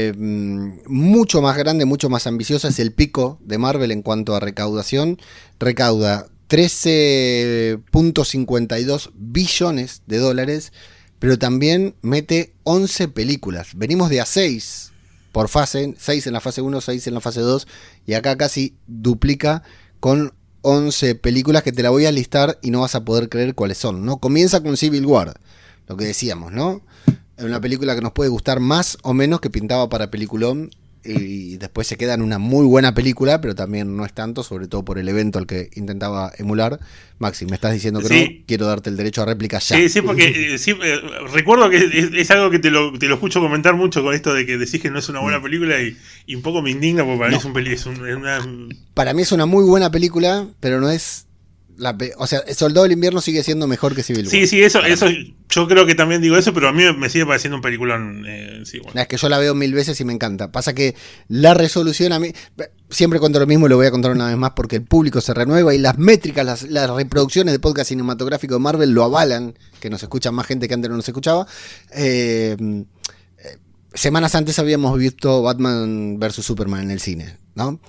D: mucho más grande, mucho más ambiciosa. Es el pico de Marvel en cuanto a recaudación. Recauda 13.52 billones de dólares, pero también mete 11 películas. Venimos de a 6 por fase, 6 en la fase 1, 6 en la fase 2, y acá casi duplica con 11 películas que te la voy a listar y no vas a poder creer cuáles son, ¿no? Comienza con Civil War, lo que decíamos, ¿no? Es una película que nos puede gustar más o menos, que pintaba para peliculón, y después se queda en una muy buena película, pero también no es tanto, sobre todo por el evento al que intentaba emular. Maxi, me estás diciendo que
A: sí.
D: No, quiero darte el derecho a réplica ya.
A: Sí, porque recuerdo que es algo que te lo escucho comentar mucho, con esto de que decís que no es una buena película, y un poco me indigna, porque para mí es una...
D: Para mí es una muy buena película, pero no es... O sea, Soldado del Invierno sigue siendo mejor que Civil War.
A: Sí, eso yo creo que también digo eso, pero a mí me sigue pareciendo un peliculón. Sí, bueno.
D: Es que yo la veo 1000 veces y me encanta. Pasa que la resolución a mí... Siempre cuento lo mismo y lo voy a contar una vez más, porque el público se renueva y las métricas, las reproducciones de podcast cinematográfico de Marvel lo avalan, que nos escucha más gente que antes no nos escuchaba. Semanas antes habíamos visto Batman vs Superman en el cine, ¿no?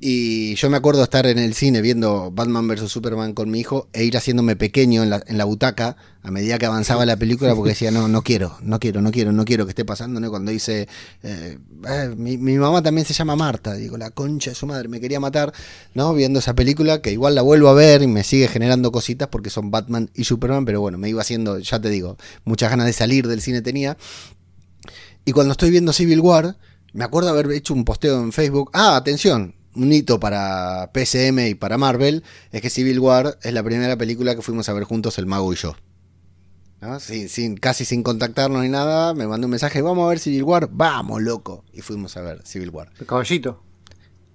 D: Y yo me acuerdo estar en el cine viendo Batman vs Superman con mi hijo e ir haciéndome pequeño en la butaca a medida que avanzaba la película, porque decía, no quiero que esté pasando, ¿no? Cuando dice, mi mamá también se llama Marta, digo, la concha de su madre, me quería matar, ¿no? Viendo esa película, que igual la vuelvo a ver y me sigue generando cositas porque son Batman y Superman, pero bueno, me iba haciendo, ya te digo, muchas ganas de salir del cine tenía. Y cuando estoy viendo Civil War, me acuerdo haber hecho un posteo en Facebook, atención, un hito para PSM y para Marvel, es que Civil War es la primera película que fuimos a ver juntos el mago y yo, ¿no? Casi sin contactarnos ni nada, me mandó un mensaje, vamos a ver Civil War, vamos loco, y fuimos a ver Civil War.
B: El Caballito.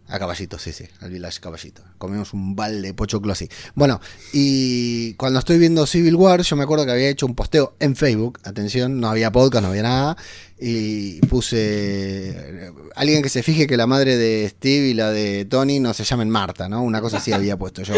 D: A Caballito, sí, al Village Caballito. Comimos un balde de pochoclo así. Bueno, y cuando estoy viendo Civil War, yo me acuerdo que había hecho un posteo en Facebook, atención, no había podcast, no había nada, y puse, alguien que se fije que la madre de Steve y la de Tony no se llamen Marta, ¿no? Una cosa así había puesto yo.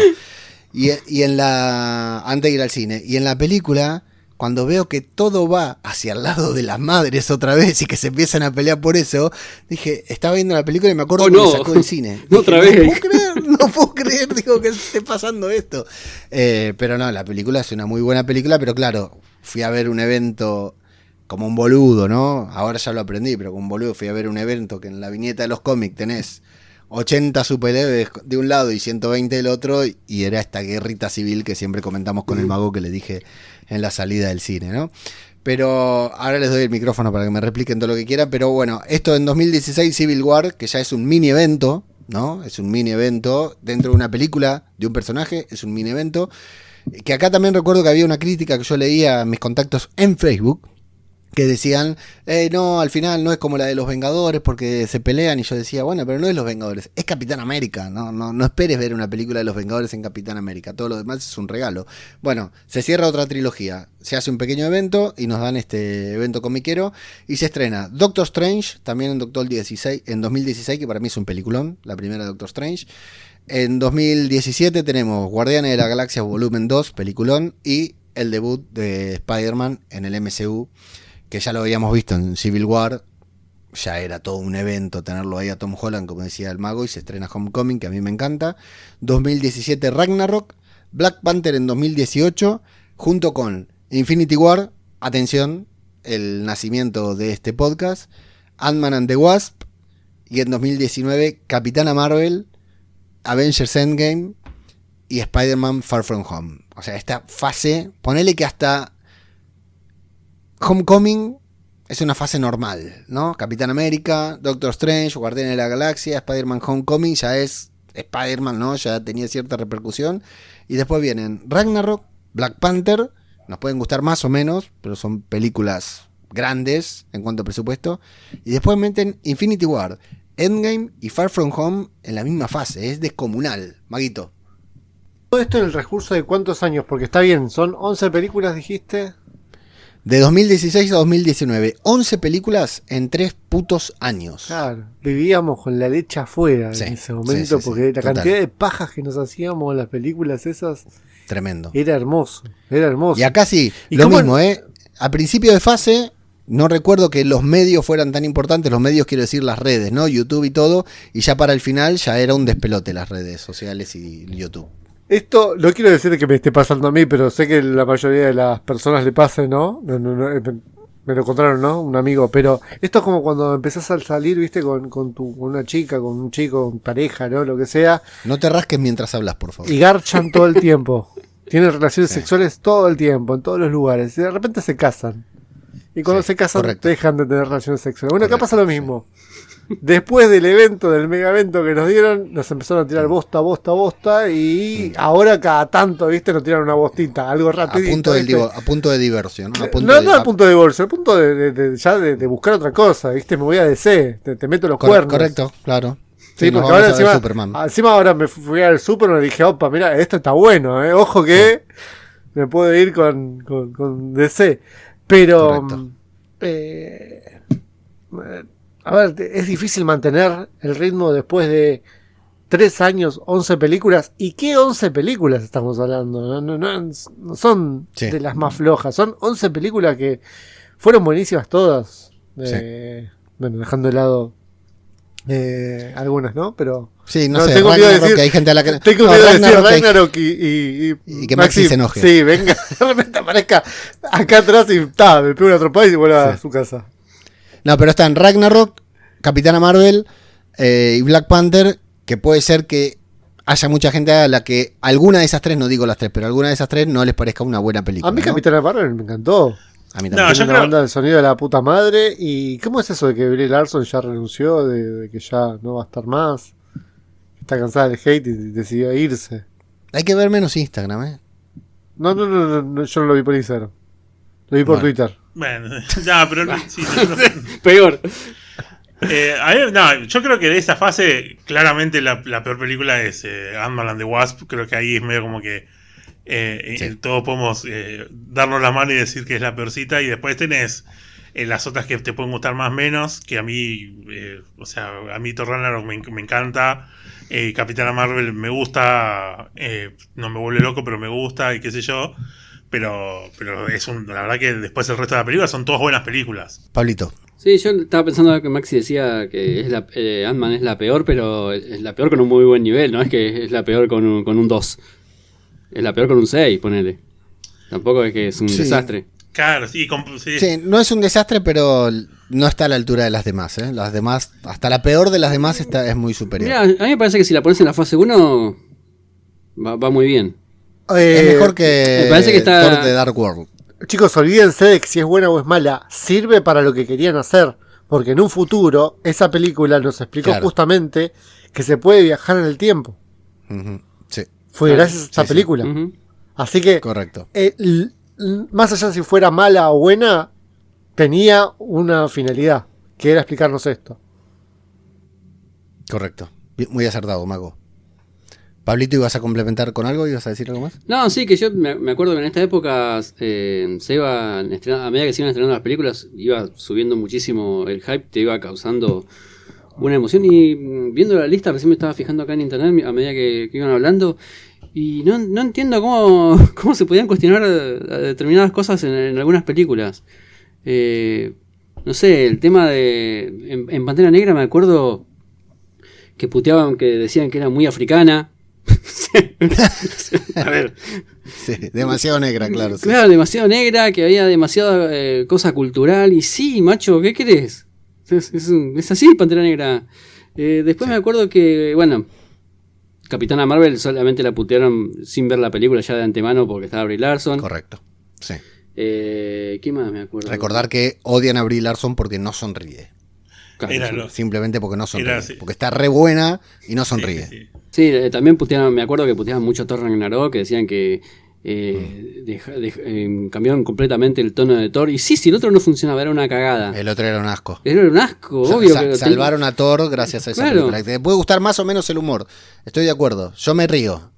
D: Y antes de ir al cine, y en la película, cuando veo que todo va hacia el lado de las madres otra vez y que se empiezan a pelear por eso, dije, estaba viendo la película y me acuerdo que me sacó del cine.
C: No,
D: dije,
C: otra vez.
D: No puedo creer, digo, que esté pasando esto. Pero no, la película es una muy buena película, pero claro, fui a ver un evento como un boludo, ¿no? Ahora ya lo aprendí, pero como un boludo fui a ver un evento que en la viñeta de los cómics tenés 80 superhéroes de un lado y 120 del otro, y era esta guerrita civil que siempre comentamos con el mago que le dije en la salida del cine, ¿no? Pero ahora les doy el micrófono para que me repliquen todo lo que quieran, pero bueno, esto en 2016 Civil War, que ya es un mini evento, ¿no? Es un mini evento dentro de una película de un personaje, es un mini evento, que acá también recuerdo que había una crítica que yo leía en mis contactos en Facebook, que decían, no, al final no es como la de los Vengadores porque se pelean, y yo decía, bueno, pero no es los Vengadores, es Capitán América, no esperes ver una película de los Vengadores en Capitán América, todo lo demás es un regalo. Bueno, se cierra otra trilogía, se hace un pequeño evento y nos dan este evento comiquero y se estrena Doctor Strange, también en 2016, que para mí es un peliculón, la primera Doctor Strange. En 2017 tenemos Guardianes de la Galaxia Volumen 2, peliculón, y el debut de Spider-Man en el MCU, que ya lo habíamos visto en Civil War, ya era todo un evento tenerlo ahí a Tom Holland, como decía el mago, y se estrena Homecoming, que a mí me encanta. 2017 Ragnarok, Black Panther en 2018, junto con Infinity War, atención, el nacimiento de este podcast, Ant-Man and the Wasp, y en 2019 Capitana Marvel, Avengers Endgame y Spider-Man Far From Home. O sea, esta fase, ponele que hasta Homecoming es una fase normal, ¿no? Capitán América, Doctor Strange, Guardianes de la Galaxia, Spider-Man Homecoming ya es Spider-Man, ¿no? Ya tenía cierta repercusión. Y después vienen Ragnarok, Black Panther, nos pueden gustar más o menos, pero son películas grandes en cuanto a presupuesto. Y después meten Infinity War, Endgame y Far From Home en la misma fase, es descomunal, Maguito.
B: Todo esto en el recurso de cuántos años, porque está bien, son 11 películas, dijiste.
D: De 2016 a 2019, 11 películas en 3 putos años.
B: Claro, vivíamos con la leche afuera
D: Sí,
B: en ese momento,
D: sí,
B: porque la
D: total.
B: cantidad de pajas que nos hacíamos en las películas esas
D: Tremendo.
B: era hermoso, era hermoso.
D: Y acá sí,
B: ¿Y
D: lo
B: cómo
D: mismo, a principio de fase, no recuerdo que los medios fueran tan importantes, los medios quiero decir las redes, ¿no? YouTube y todo, y ya para el final ya era un despelote las redes sociales y YouTube.
B: Esto no quiero decir que me esté pasando a mí, pero sé que la mayoría de las personas le pase, ¿no? Me lo contaron, ¿no? Un amigo, pero esto es como cuando empezás a salir, ¿viste? Con una chica, con un chico, con pareja, ¿no? Lo que sea.
D: No te rasques mientras hablas, por favor.
B: Y garchan todo el tiempo. Tienen relaciones
D: Sí.
B: sexuales todo el tiempo, en todos los lugares. Y de repente se casan. Y cuando
D: Sí,
B: se casan
D: correcto.
B: dejan de tener relaciones sexuales. Bueno, acá
D: Correcto,
B: pasa lo mismo. Después del evento, del mega evento que nos dieron, nos empezaron a tirar bosta y ahora cada tanto, ¿viste? Nos tiran una bostita, algo rapidito.
D: A punto de diversión, ¿no?
B: No al punto de bolso, al punto de buscar otra cosa, ¿viste? Me voy a DC, te meto los cuernos.
D: Correcto, claro.
B: Sí,
D: nos
B: porque
D: vamos
B: ahora
D: a ver Superman.
B: encima ahora me fui al Superman y dije, opa, mira, esto está bueno, ojo que me puedo ir con DC. Pero,
D: Correcto.
B: a ver, es difícil mantener el ritmo después de 3 años, 11 películas. ¿Y qué 11 películas estamos hablando? No son
D: Sí.
B: de las más flojas, son 11 películas que fueron buenísimas todas. Bueno, dejando de lado Algunas, ¿no? Pero.
D: Sí, no sé,
B: tengo miedo de
D: Ragnarok,
B: decir,
D: que hay gente a la que...
B: Tengo
D: no,
B: miedo de decir
D: Ragnarok
B: y
D: que Maxi se enoje.
B: Sí, venga, de repente aparezca acá atrás y me pega una trompada y se vuelve a su casa.
D: No, pero están Ragnarok, Capitana Marvel y Black Panther, que puede ser que haya mucha gente a la que alguna de esas tres, no digo las tres, pero alguna de esas tres no les parezca una buena película.
B: A mí
D: ¿no?
B: Capitana Marvel me encantó.
D: A mí
A: No,
D: también.
A: yo
B: Tiene una banda del sonido de la puta madre. ¿Y cómo es eso de que Brie Larson ya renunció? De que ya no va a estar más. Está cansada del hate y decidió irse.
D: Hay que ver menos Instagram, ¿eh?
B: No, yo no lo vi por Instagram. Lo vi por
D: Bueno.
B: Twitter.
A: Bueno, ya, pero sí,
C: Peor.
A: a mí, no, yo creo que de esa fase, claramente la peor película es Ant-Man and the Wasp. Creo que ahí es medio como que
D: Sí.
A: todos podemos darnos la mano y decir que es la peorcita. Y después tenés las otras que te pueden gustar más o menos. Que a mí, o sea, a mí Thor Ragnarok me encanta. Capitana Marvel me gusta. No me vuelve loco, pero me gusta y qué sé yo. Pero la verdad que después el resto de la película son todas buenas películas.
D: Pablito.
C: Sí, yo estaba pensando que Maxi decía que es Ant-Man es la peor, pero es la peor con un muy buen nivel, no es que es la peor con un 2. Es la peor con un 6, ponele. Tampoco es que es un
D: Sí.
C: desastre.
A: Claro, sí, sí.
D: Sí, no es un desastre, pero no está a la altura de las demás, ¿eh? Las demás, hasta la peor de las demás es muy superior.
C: Mira, a mí me parece que si la pones en la fase 1 va muy bien.
D: Es mejor que
C: me parece que está-
D: Thor de Dark World.
B: Chicos, olvídense de que si es buena o es mala. Sirve para lo que querían hacer. Porque en un futuro, esa película nos explicó
D: Claro.
B: justamente que se puede viajar en el tiempo.
D: Ujú, sí,
B: Fue gracias a esta
D: sí, sí.
B: película.
C: Ujú.
B: Así que,
D: correcto.
B: más allá de si fuera mala o buena, tenía una finalidad, que era explicarnos esto.
D: Correcto. Muy acertado, Mago. Pablito, ¿ibas a complementar con algo? ¿Ibas a decir algo más?
C: No, sí, que yo me acuerdo que en esta época se iban estrenando, a medida que se iban estrenando las películas, iba subiendo muchísimo el hype, te iba causando una emoción. Y viendo la lista, recién me estaba fijando acá en internet a medida que iban hablando, y no entiendo cómo se podían cuestionar determinadas cosas en algunas películas. No sé, el tema de... En Pantera Negra me acuerdo que puteaban, que decían que era muy africana. A ver,
D: Sí, demasiado negra, claro. Sí.
C: claro, demasiado negra, que había demasiada cosa cultural. Y sí, macho, ¿qué querés? Es así, Pantera Negra. Después me acuerdo que, bueno, Capitana Marvel solamente la putearon sin ver la película ya de antemano porque estaba Brie Larson.
D: Correcto. Sí.
C: ¿Qué más me acuerdo?
D: Recordar que odian a Brie Larson porque no sonríe.
C: Claro,
A: Era
C: sí.
A: lo-
D: Simplemente porque no sonríe.
A: Era así.
D: Porque está re buena y no sonríe.
A: Sí, sí.
C: Sí, también puteaban, me acuerdo que puteaban mucho a Thor Ragnarok, que decían que cambiaron completamente el tono de Thor. Y sí, si el otro no funcionaba, era una cagada.
D: El otro era un asco.
C: Era un asco, obvio. que
D: Salvaron a Thor gracias a esa
C: Claro.
D: película. Te puede gustar más o menos el humor. Estoy de acuerdo. Yo me río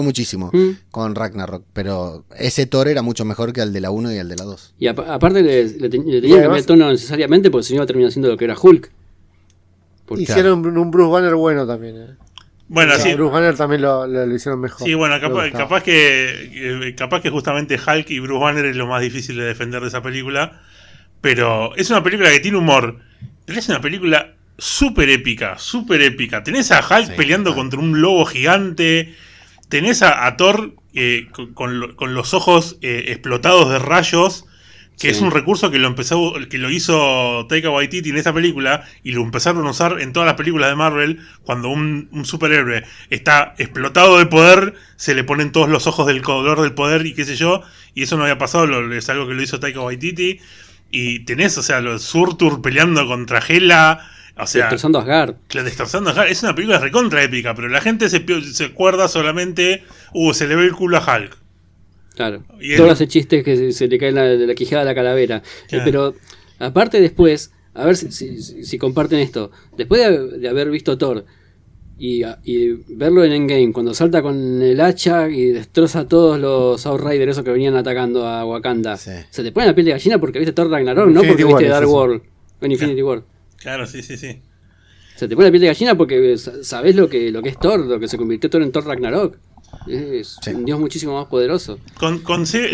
D: muchísimo con Ragnarok. Pero ese Thor era mucho mejor que el de la 1 y el de la 2.
C: Y aparte le tenían que
B: además-
C: cambiar el tono necesariamente porque si no iba a terminar siendo lo que era Hulk. Porque-
B: Hicieron un Bruce Banner bueno también.
A: Bueno,
B: O sea,
A: sí.
B: Bruce Banner también lo hicieron mejor.
A: Sí, bueno,
B: Me
A: capaz
B: gustaba.
A: capaz que justamente Hulk y Bruce Banner es lo más difícil de defender de esa película. Pero es una película que tiene humor. Pero es una película súper épica, súper épica. Tenés a Hulk
D: Sí,
A: peleando
D: total.
A: contra un lobo gigante. Tenés a Thor con los ojos explotados de rayos. Que
C: Sí.
A: es un recurso que lo hizo Taika Waititi en esa película y lo empezaron a usar en todas las películas de Marvel. Cuando un superhéroe está explotado de poder, se le ponen todos los ojos del color del poder y qué sé yo. Y eso no había pasado, es algo que lo hizo Taika Waititi. Y tenés, o sea, los Surtur peleando contra Hela. O sea,
C: destrozando a Asgard.
A: destrozando a Hulk. Es una película recontra épica, pero la gente se acuerda solamente, se le ve el culo a Hulk.
C: Claro.
A: Y
C: Todos
A: él-
C: hace chistes que se le cae de la quijada a la calavera.
A: Claro.
C: Pero aparte después, a ver si comparten esto. Después de haber visto Thor y verlo en Endgame, cuando salta con el hacha y destroza a todos los Outriders esos que venían atacando a Wakanda,
D: Sí.
C: se te pone la piel de gallina porque viste Thor Ragnarok, no
B: Infinity
C: porque
B: War
C: viste
B: es
C: Dark
B: eso.
C: World en Infinity War.
A: Claro, sí, sí, sí.
C: Se te pone la piel de gallina porque sabés lo que es Thor, lo que se convirtió Thor en Thor Ragnarok. Es
D: Sí.
C: un dios muchísimo más poderoso.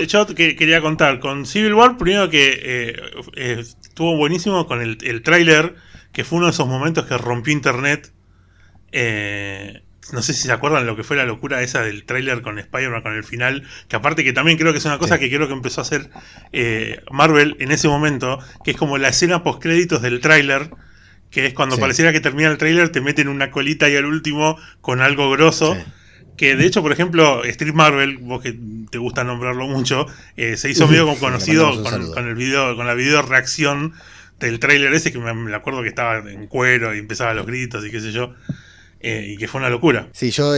A: Yo quería contar con Civil War, primero que estuvo buenísimo con el tráiler que fue uno de esos momentos que rompió internet. No sé si se acuerdan lo que fue la locura esa del tráiler con Spider-Man, con el final, que aparte que también creo que es una cosa que creo que empezó a hacer Marvel en ese momento, que es como la escena post-créditos del tráiler, que es cuando pareciera que termina el tráiler, te meten una colita ahí al último con algo grosso. Que de hecho, por ejemplo, Street Marvel, vos que te gusta nombrarlo mucho, se hizo medio como conocido con el video, con la video reacción del tráiler ese, que me acuerdo que estaba en cuero y empezaba los gritos y qué sé yo, y que fue una locura.
D: Sí, yo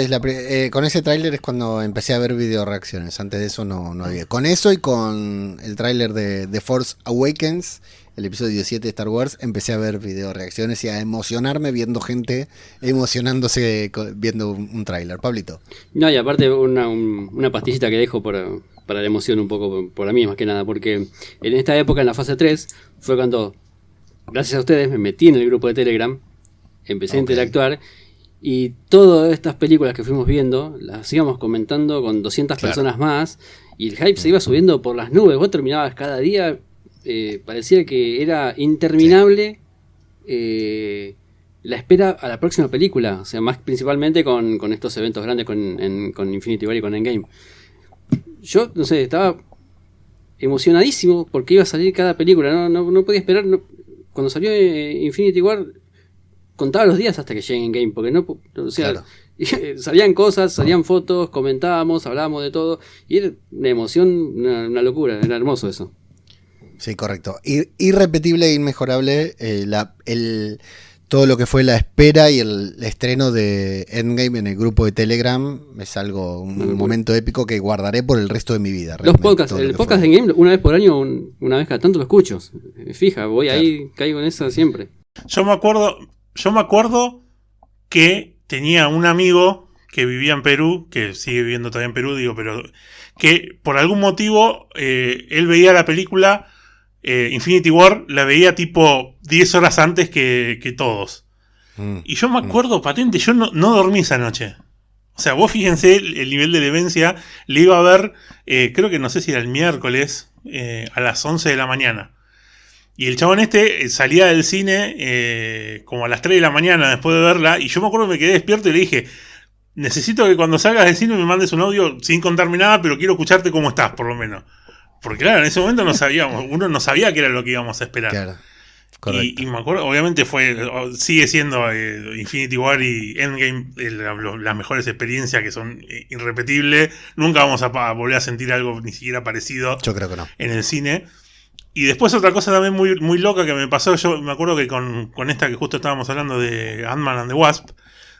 D: con ese tráiler es cuando empecé a ver video reacciones. Antes de eso no había. Con eso y con el tráiler de The Force Awakens, el episodio 7 de Star Wars, empecé a ver video reacciones y a emocionarme viendo gente emocionándose viendo un tráiler. Pablito.
C: No, y aparte una pastillita que dejo para la emoción un poco por mí más que nada, porque en esta época, en la fase 3, fue cuando, gracias a ustedes, me metí en el grupo de Telegram, empecé a interactuar, y todas estas películas que fuimos viendo, las íbamos comentando con 200 personas más, y el hype se iba subiendo por las nubes. Vos terminabas cada día, parecía que era interminable la espera a la próxima película, o sea, más principalmente con estos eventos grandes con Infinity War y con Endgame. Yo, no sé, estaba emocionadísimo porque iba a salir cada película, no podía esperar. Cuando salió Infinity War, contaba los días hasta que llegue Endgame, porque o sea, salían cosas, salían fotos, comentábamos, hablábamos de todo, y era una emoción, una locura, era hermoso eso.
D: Sí, correcto. Irrepetible e inmejorable todo lo que fue la espera y el estreno de Endgame en el grupo de Telegram. Es un momento épico que guardaré por el resto de mi vida.
C: Los podcasts, el podcast de Endgame, una vez por año, una vez cada tanto lo escucho. Fija, voy ahí, caigo en esa siempre.
A: Yo me acuerdo que tenía un amigo que vivía en Perú, que sigue viviendo todavía en Perú, pero que por algún motivo él veía la película Infinity War, la veía tipo 10 horas antes que todos. Y yo me acuerdo patente, yo no dormí esa noche. O sea, vos fíjense el nivel de demencia. Le iba a ver, creo que no sé si era el miércoles, a las 11 de la mañana. Y el chabón salía del cine como a las 3 de la mañana después de verla. Y yo me acuerdo que me quedé despierto y le dije: necesito que cuando salgas del cine me mandes un audio sin contarme nada, pero quiero escucharte cómo estás, por lo menos. Porque claro, en ese momento uno no sabía qué era lo que íbamos a esperar. Claro, correcto. Y me acuerdo, obviamente sigue siendo Infinity War y Endgame las mejores experiencias, que son irrepetibles. Nunca vamos a volver a sentir algo ni siquiera parecido.
D: Yo creo que no.
A: En el cine. Y después otra cosa también muy, muy loca que me pasó, yo me acuerdo que con esta que justo estábamos hablando de Ant-Man and the Wasp,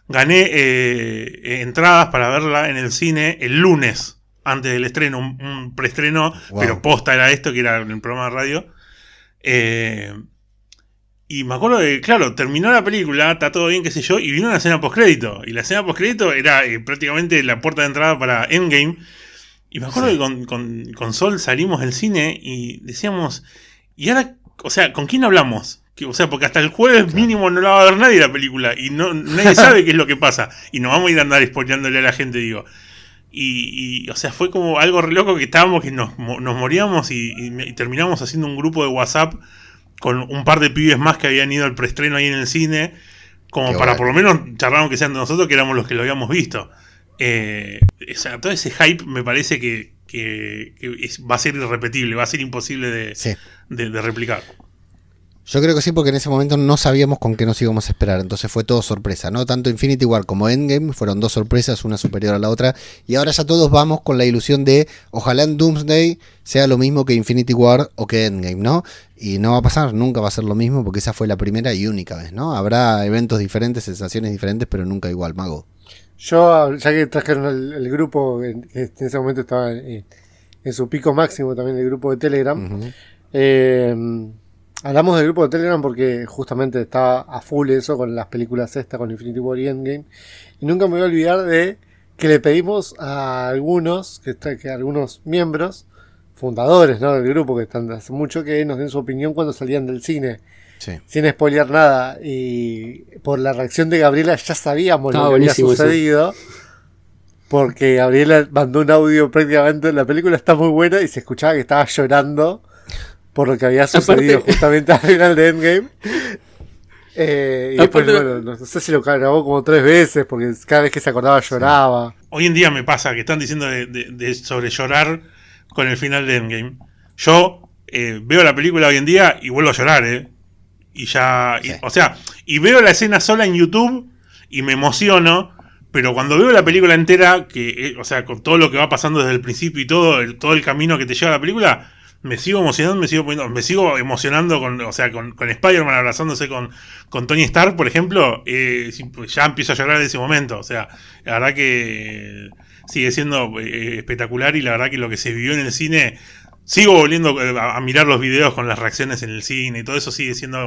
A: gané entradas para verla en el cine el lunes, antes del estreno, un preestreno, pero posta era esto, que era en el programa de radio. Y me acuerdo que, claro, terminó la película, está todo bien, qué sé yo, y vino una escena postcrédito. Y la escena postcrédito era prácticamente la puerta de entrada para Endgame. Y me acuerdo que con Sol salimos del cine y decíamos, ¿y ahora, o sea, con quién hablamos? O sea, porque hasta el jueves mínimo no la va a ver nadie la película y nadie sabe qué es lo que pasa. Y no vamos a ir a andar spoileándole a la gente, digo. Y o sea, fue como algo re loco que estábamos, que nos moríamos y terminamos haciendo un grupo de WhatsApp con un par de pibes más que habían ido al preestreno ahí en el cine, como qué para por lo menos charlar aunque sean de nosotros, que éramos los que lo habíamos visto. O sea, todo ese hype me parece que va a ser irrepetible, va a ser imposible de replicar.
D: Yo creo que sí, porque en ese momento no sabíamos con qué nos íbamos a esperar, entonces fue todo sorpresa, ¿no? Tanto Infinity War como Endgame fueron dos sorpresas, una superior a la otra, y ahora ya todos vamos con la ilusión de ojalá en Doomsday sea lo mismo que Infinity War o que Endgame, ¿no? Y no va a pasar, nunca va a ser lo mismo, porque esa fue la primera y única vez, ¿no? Habrá eventos diferentes, sensaciones diferentes, pero nunca igual, Mago.
B: Yo, ya que trajeron el grupo, que en ese momento estaba en su pico máximo también, el grupo de Telegram, hablamos del grupo de Telegram porque justamente estaba a full eso con las películas con Infinity War y Endgame, y nunca me voy a olvidar de que le pedimos a algunos algunos miembros fundadores, ¿no?, del grupo, que están hace mucho, que nos den su opinión cuando salían del cine. Sí. Sin spoilear nada, y por la reacción de Gabriela ya sabíamos lo que había sucedido, porque Gabriela mandó un audio prácticamente, la película está muy buena y se escuchaba que estaba llorando por lo que había sucedido justamente al final de Endgame. Y después, bueno, no sé si lo grabó como 3 veces, porque cada vez que se acordaba lloraba.
A: Hoy en día me pasa que están diciendo de sobre llorar con el final de Endgame. Yo veo la película hoy en día y vuelvo a llorar, Y ya,
D: Sí.
A: y veo la escena sola en YouTube y me emociono, pero cuando veo la película entera, con todo lo que va pasando desde el principio y todo el camino que te lleva a la película, me sigo emocionando, me sigo emocionando con Spider-Man abrazándose con Tony Stark, por ejemplo, ya empiezo a llorar en ese momento. O sea, la verdad que sigue siendo espectacular, y la verdad que lo que se vivió en el cine, sigo volviendo a mirar los videos con las reacciones en el cine y todo eso, sigue siendo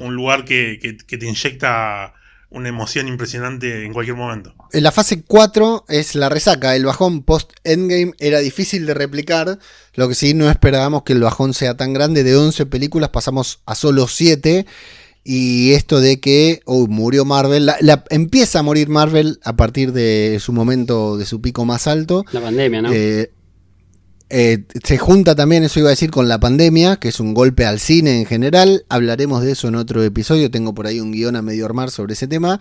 A: un lugar que te inyecta una emoción impresionante en cualquier momento.
D: La fase 4 es la resaca. El bajón post-Endgame era difícil de replicar. Lo que sí, no esperábamos que el bajón sea tan grande. De 11 películas pasamos a solo 7. Y esto de que murió Marvel. Empieza a morir Marvel a partir de su momento, de su pico más alto.
C: La pandemia, ¿no?
D: Se junta también, eso iba a decir, con la pandemia, que es un golpe al cine en general. Hablaremos de eso en otro episodio. Tengo por ahí un guión a medio armar sobre ese tema.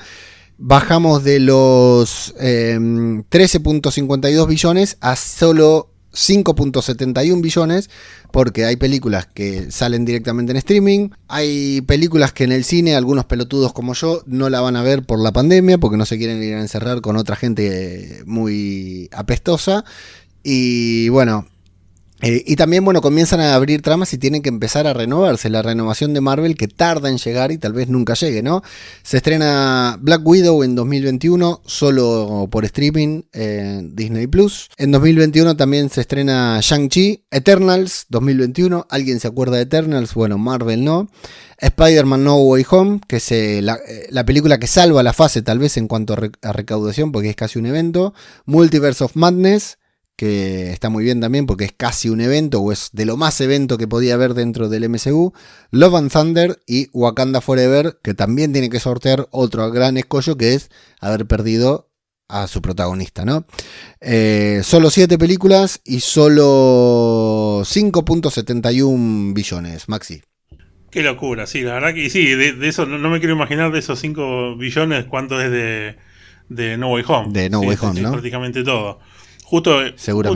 D: Bajamos de los 13.52 billones a solo 5.71 billones, porque hay películas que salen directamente en streaming. Hay películas que en el cine, algunos pelotudos como yo, no la van a ver por la pandemia, porque no se quieren ir a encerrar con otra gente muy apestosa. Y bueno... y también, comienzan a abrir tramas y tienen que empezar a renovarse. La renovación de Marvel, que tarda en llegar y tal vez nunca llegue, ¿no? Se estrena Black Widow en 2021, solo por streaming en Disney Plus. En 2021 también se estrena Shang-Chi, Eternals 2021. ¿Alguien se acuerda de Eternals? Bueno, Marvel no. Spider-Man No Way Home, que es la película que salva la fase tal vez en cuanto a recaudación, porque es casi un evento. Multiverse of Madness, que está muy bien también porque es casi un evento, o es de lo más evento que podía haber dentro del MCU. Love and Thunder y Wakanda Forever, que también tiene que sortear otro gran escollo, que es haber perdido a su protagonista, ¿no? Solo 7 películas y solo 5.71 billones, Maxi.
A: Qué locura, sí, la verdad que sí, de eso no me quiero imaginar, de esos 5 billones, cuánto es de No Way Home.
D: De No Way Home, ¿no?
A: Prácticamente todo. Justo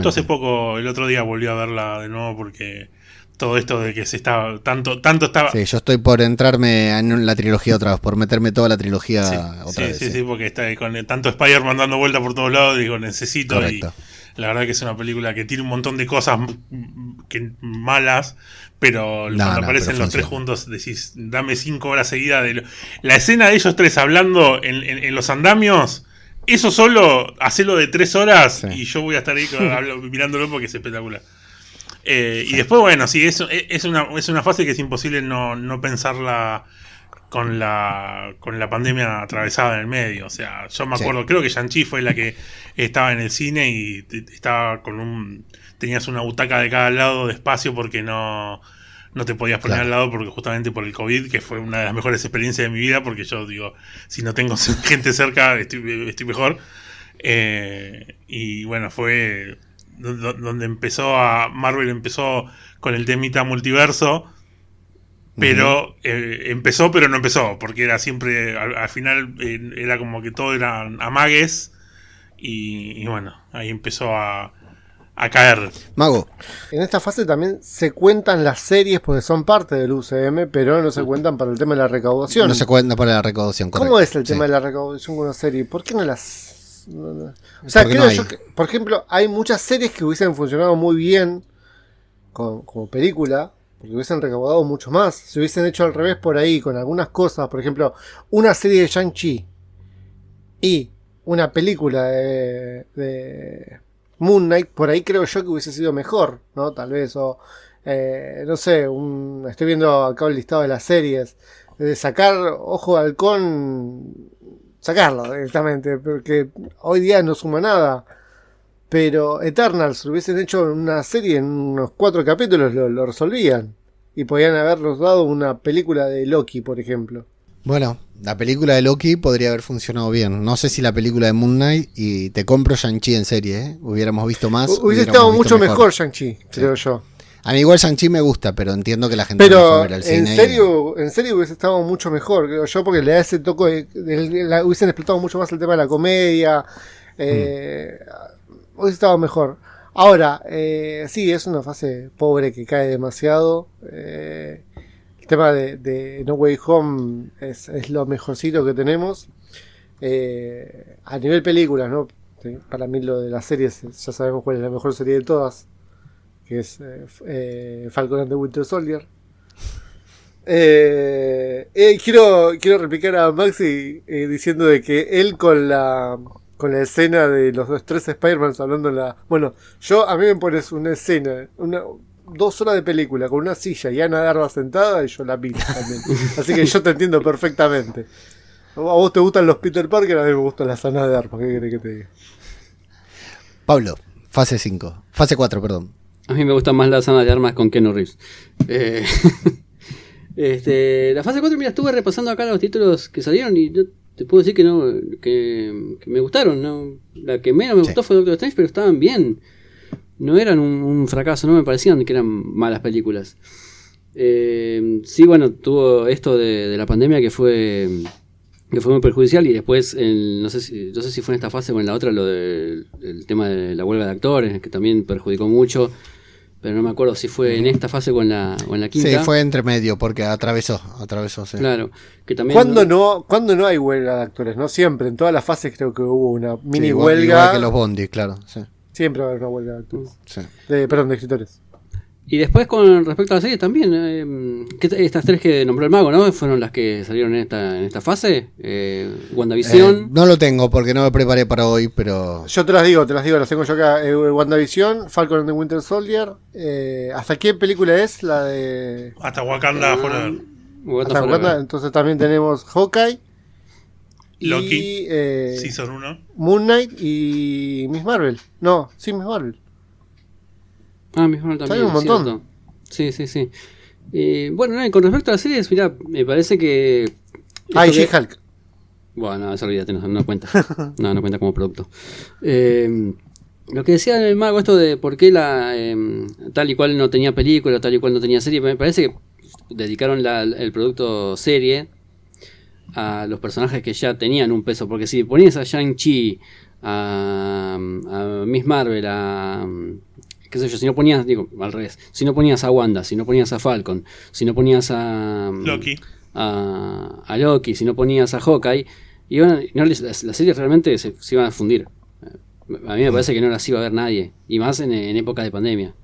A: hace poco, el otro día volví a verla de nuevo, porque todo esto de que se estaba tanto estaba...
D: Sí, yo estoy por entrarme en la trilogía otra vez, por meterme toda la trilogía otra vez.
A: Sí, porque está con tanto Spider-Man dando vuelta por todos lados, digo, necesito.
D: Correcto.
A: Y la verdad que es una película que tiene un montón de cosas malas, pero cuando aparecen los 3 juntos decís, dame 5 horas seguidas de la escena de ellos 3 hablando en los andamios. Eso solo, hacelo de 3 horas, y yo voy a estar ahí mirándolo porque es espectacular. Y después, bueno, sí, es una fase que es imposible no pensarla con la pandemia atravesada en el medio. O sea, yo me acuerdo, creo que Shang-Chi fue la que estaba en el cine y estaba tenías una butaca de cada lado de espacio porque no te podías poner al lado, porque justamente por el COVID, que fue una de las mejores experiencias de mi vida, porque yo digo, si no tengo gente cerca, estoy mejor. Y bueno, fue donde Marvel empezó con el temita multiverso, pero empezó pero no empezó, porque era siempre, al final era como que todo eran amagues, y bueno, ahí empezó a caer.
D: Mago.
B: En esta fase también se cuentan las series porque son parte del UCM, pero no se cuentan para el tema de la recaudación.
D: No se cuentan para la recaudación, correcto.
B: ¿Cómo es el tema de la recaudación con una serie? ¿Por qué no las...? O sea, creo yo que, por ejemplo, hay muchas series que hubiesen funcionado muy bien como película, porque hubiesen recaudado mucho más. Si hubiesen hecho al revés por ahí, con algunas cosas, por ejemplo, una serie de Shang-Chi y una película de Moon Knight, por ahí creo yo que hubiese sido mejor, ¿no? Tal vez, o no sé, estoy viendo acá el listado de las series, de sacar Ojo de Halcón, sacarlo directamente, porque hoy día no suma nada. Pero Eternals lo hubiesen hecho una serie en unos 4 capítulos, lo resolvían, y podían habernos dado una película de Loki, por ejemplo.
D: Bueno, la película de Loki podría haber funcionado bien. No sé si la película de Moon Knight, y te compro Shang-Chi en serie, ¿eh? Hubiéramos visto más.
B: Hubiese estado mucho mejor Shang-Chi, creo yo.
D: A mí igual Shang-Chi me gusta, pero entiendo que la gente no fue a
B: Pero
D: ver al
B: en
D: cine.
B: serio hubiese estado mucho mejor, creo yo, porque le da ese toque, hubiesen explotado mucho más el tema de la comedia, hubiese estado mejor. Ahora, sí, es una fase pobre que cae demasiado. El tema de No Way Home es lo mejorcito que tenemos. A nivel películas, ¿no? Para mí lo de las series, ya sabemos cuál es la mejor serie de todas, que es Falcon and the Winter Soldier. Quiero replicar a Maxi diciendo de que él con la escena de los tres Spider-Man hablando bueno, a mí me pones una escena, 2 horas de película con una silla y Ana de Armas sentada y yo la vi también. Así que yo te entiendo perfectamente. A vos te gustan los Peter Parker, a mí me gustan las Ana de Armas. ¿Qué querés que te diga?
D: Pablo, fase 4, perdón.
C: A mí me gustan más las armas de armas con Keanu Reeves. La fase 4, mira, estuve repasando acá los títulos que salieron y yo te puedo decir que me gustaron, ¿no? La que menos me gustó fue Doctor Strange, pero estaban bien. No eran un fracaso, no me parecían que eran malas películas. Sí, bueno, tuvo esto de la pandemia que fue muy perjudicial, y después no sé si fue en esta fase o en la otra, lo del el tema de la huelga de actores, que también perjudicó mucho, pero no me acuerdo si fue en esta fase o en la quinta.
D: Sí, fue entre medio porque atravesó, sí.
C: Claro, que también
B: ¿Cuándo no hay huelga de actores? No siempre, en todas las fases creo que hubo una mini huelga.
D: Igual que los Bondi, claro, sí.
B: Siempre va a haber una huelga de actores.
D: Sí.
B: De escritores.
C: Y después con respecto a la serie también, estas 3 que nombró el mago, ¿no? Fueron las que salieron en esta fase. WandaVision.
D: No lo tengo porque no me preparé para hoy, pero...
B: Yo te las digo, las tengo yo acá. WandaVision, Falcon and the Winter Soldier. ¿Hasta qué película es? La de...
A: Hasta Wakanda Forever.
B: Hasta Wakanda. Entonces también tenemos Hawkeye.
A: Loki.
B: Y,
A: Season 1.
B: Moon Knight y Miss Marvel. No, sí, Miss Marvel.
C: Miss Marvel también.
B: Hay un montón.
C: ¿Cierto? Sí. Bueno, y con respecto a las series, mirá, me parece que...
B: Y She-Hulk.
C: Bueno, eso olvídate, no cuenta. No cuenta como producto. Lo que decía el mago, esto de por qué tal y cual no tenía película, tal y cual no tenía serie, me parece que dedicaron el producto serie a los personajes que ya tenían un peso. Porque si ponías a Shang-Chi, a Miss Marvel, qué sé yo, si no ponías, al revés, si no ponías a Wanda, si no ponías a Falcon, si no ponías a
A: Loki,
C: a Loki, si no ponías a Hawkeye, las series realmente se iban a fundir. A mí me parece que no las iba a ver nadie, y más en época de pandemia.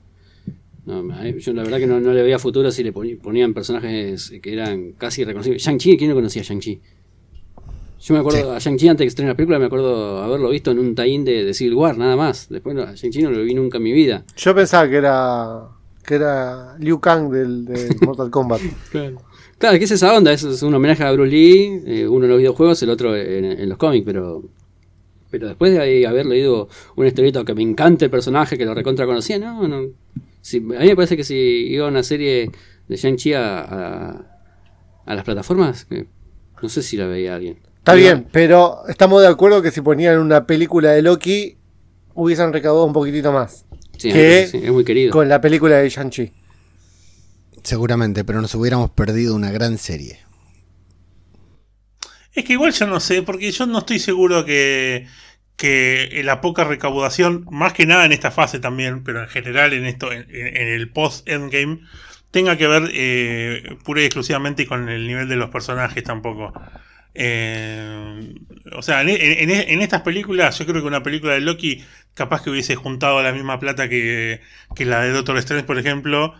C: Yo la verdad que no le veía futuro si le ponían personajes que eran casi reconocibles. Shang-Chi, ¿quién no conocía a Shang-Chi? Yo me acuerdo a Shang-Chi antes de que estrene la película, me acuerdo haberlo visto en un tie-in de Civil War, nada más. Después a Shang-Chi no lo vi nunca en mi vida.
B: Yo pensaba que era Liu Kang de Mortal Kombat.
C: Claro, que es esa onda, es un homenaje a Bruce Lee, uno en los videojuegos, el otro en los cómics, pero después de haber leído una historieta que me encanta el personaje, que lo recontra conocía, no. Sí, a mí me parece que si iba una serie de Shang-Chi a las plataformas, no sé si la veía alguien.
B: Está bien, pero estamos de acuerdo que si ponían una película de Loki hubiesen recaudado un poquitito más.
C: Sí, es muy querido.
B: Con la película de Shang-Chi.
D: Seguramente, pero nos hubiéramos perdido una gran serie.
A: Es que igual yo no sé, porque yo no estoy seguro que la poca recaudación, más que nada en esta fase también, pero en general en el post-endgame, tenga que ver pura y exclusivamente con el nivel de los personajes tampoco. O sea, en estas películas, yo creo que una película de Loki capaz que hubiese juntado la misma plata que la de Doctor Strange, por ejemplo,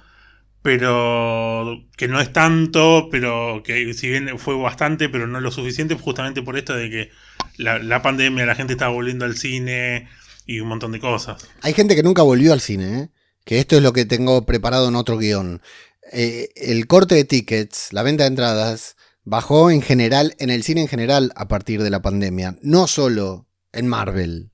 A: pero que no es tanto, pero que si bien fue bastante, pero no lo suficiente, justamente por esto de que la pandemia, la gente estaba volviendo al cine y un montón de cosas.
D: Hay gente que nunca volvió al cine, que esto es lo que tengo preparado en otro guión. El corte de tickets, la venta de entradas, bajó en general, en el cine en general, a partir de la pandemia. No solo en Marvel,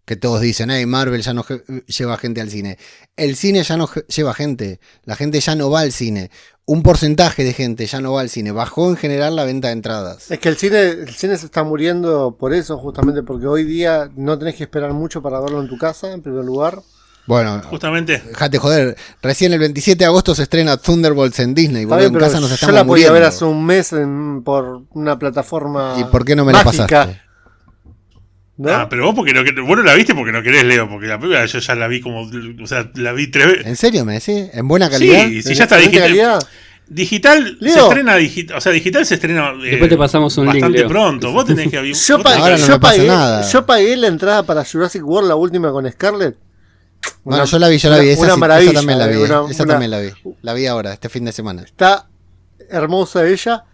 D: que todos dicen, Marvel ya no lleva gente al cine. El cine ya no lleva gente. La gente ya no va al cine. Un porcentaje de gente ya no va al cine. Bajó en general la venta de entradas.
B: Es que el cine se está muriendo por eso, justamente porque hoy día no tenés que esperar mucho para verlo en tu casa, en primer lugar.
D: Bueno,
A: Justamente.
D: dejate joder. Recién el 27 de agosto se estrena Thunderbolts en Disney.
B: Está
D: Boludo,
B: bien,
D: en
B: pero
D: casa nos
B: yo
D: estamos
B: la podía
D: muriendo.
B: ver hace un mes por una plataforma.
D: ¿Y por qué no me la
B: mágica,
D: pasaste?
B: ¿no?
A: Ah, pero vos vos no la viste porque no querés, Leo, porque la película yo ya la vi como, o sea, la vi 3 veces.
D: ¿En serio me decís? ¿En buena calidad?
A: Sí, si ya está
B: ¿Excelente
A: digital.
B: calidad?
A: Digital
B: Leo.
A: se estrena digital, o sea, digital se estrena
C: Después te pasamos un link,
A: bastante
C: Leo.
A: pronto. Vos tenés que
B: Yo,
A: vos tenés
D: Ahora
A: que-
D: no me pasa nada.
B: yo pagué la entrada para Jurassic World, la última con Scarlett.
D: Bueno, yo la vi.
B: una
D: Esa
B: maravilla,
D: también la vi. Esa
B: una-
D: también la vi. La vi ahora, este fin de semana.
B: Está hermosa ella.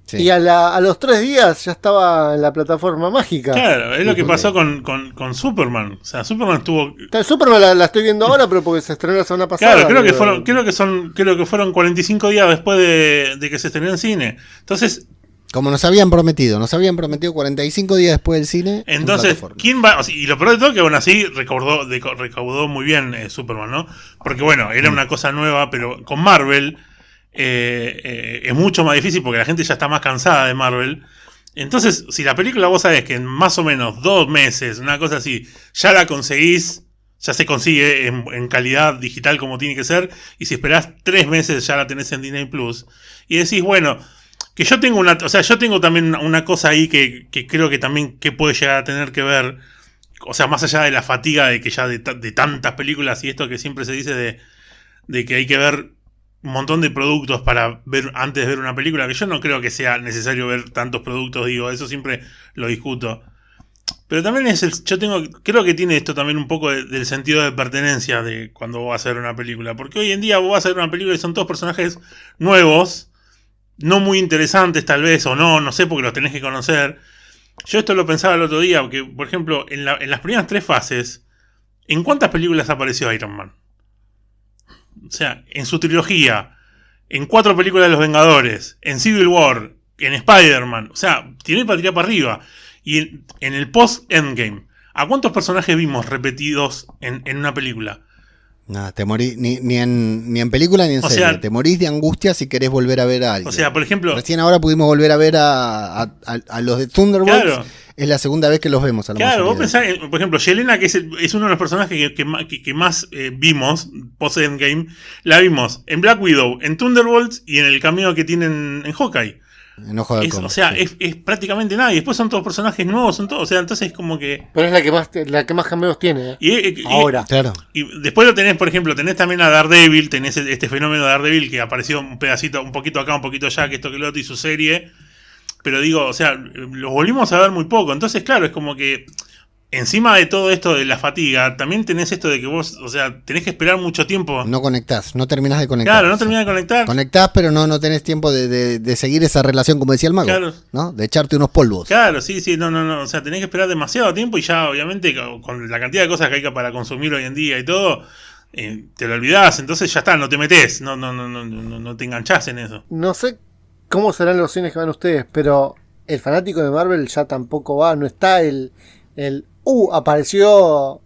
D: Sí.
B: Y a los 3 días ya estaba en la plataforma mágica.
A: Claro, es lo que
D: Ok.
A: pasó con Superman. O sea, Superman estuvo.
B: Superman la estoy viendo ahora, pero porque se estrenó la semana pasada.
A: Claro, creo
B: pero-
A: que fueron 45 días después de que se estrenó en cine. Entonces,
D: Como nos habían prometido 45 días después del cine. en
A: Entonces,
D: plataforma.
A: ¿quién va? O sea, y lo peor de todo que aún así recaudó muy bien Superman, ¿no? Porque bueno, era una cosa nueva, pero con Marvel es mucho más difícil porque la gente ya está más cansada de Marvel. Entonces, si la película vos sabés que en más o menos 2 meses, una cosa así, ya la conseguís, ya se consigue en calidad digital como tiene que ser, y si esperás 3 meses ya la tenés en Disney Plus, y decís, bueno, que yo tengo yo tengo también una cosa ahí que creo que también que puede llegar a tener que ver, o sea, más allá de la fatiga de que ya de tantas películas y esto que siempre se dice de que hay que ver un montón de productos para ver antes de ver una película, que yo no creo que sea necesario ver tantos productos, digo, eso siempre lo discuto. Pero también creo que tiene esto también un poco del sentido de pertenencia de cuando vos vas a ver una película, porque hoy en día vos vas a ver una película y son todos personajes nuevos, no muy interesantes tal vez, o no sé, porque los tenés que conocer. Yo esto lo pensaba el otro día, porque por ejemplo, en las primeras 3 fases, ¿en cuántas películas apareció Iron Man? O sea, en su trilogía, en 4 películas de Los Vengadores, en Civil War, en Spider-Man, o sea, tiene para tirar para arriba. Y en el post-Endgame, ¿a cuántos personajes vimos repetidos en una película?
D: Nada, te morís ni en película ni en
A: O
D: serie.
A: sea,
D: te morís de angustia si querés volver a ver a alguien.
A: O sea, por ejemplo,
D: Recién ahora pudimos volver a ver a los de Thunderbolts.
A: Claro.
D: Es la segunda vez que los vemos a la
A: claro, vos
D: mayoría.
A: pensás, por ejemplo, Yelena, que es uno de los personajes que más vimos post-Endgame, la vimos en Black Widow, en Thunderbolts y en el cameo que tienen en Hawkeye.
D: En Ojo de Halcón,
A: O sea,
D: sí.
A: es prácticamente nada. Y después son todos personajes nuevos, son todos. O sea, entonces es como que.
B: Pero es la que más cameos tiene. Ahora.
D: Claro.
A: Y después lo tenés, por ejemplo, tenés también a Daredevil, tenés este fenómeno de Daredevil que apareció un pedacito, un poquito acá, un poquito allá, que esto que lo otro y su serie. Pero digo, o sea, los volvimos a ver muy poco. Entonces, claro, es como que encima de todo esto de la fatiga, también tenés esto de que vos, o sea, tenés que esperar mucho tiempo.
D: No conectás, no terminás de conectar.
A: Claro, no terminás de conectar.
D: Conectás, pero no tenés tiempo de seguir esa relación, como decía el mago.
A: Claro.
D: ¿No? De echarte unos polvos.
A: Claro, sí, no. O sea, tenés que esperar demasiado tiempo y ya, obviamente, con la cantidad de cosas que hay para consumir hoy en día y todo, te lo olvidás. Entonces ya está, no te metés, no te enganchás en eso.
B: No sé cómo serán los cines que van ustedes, pero el fanático de Marvel ya tampoco va. No está apareció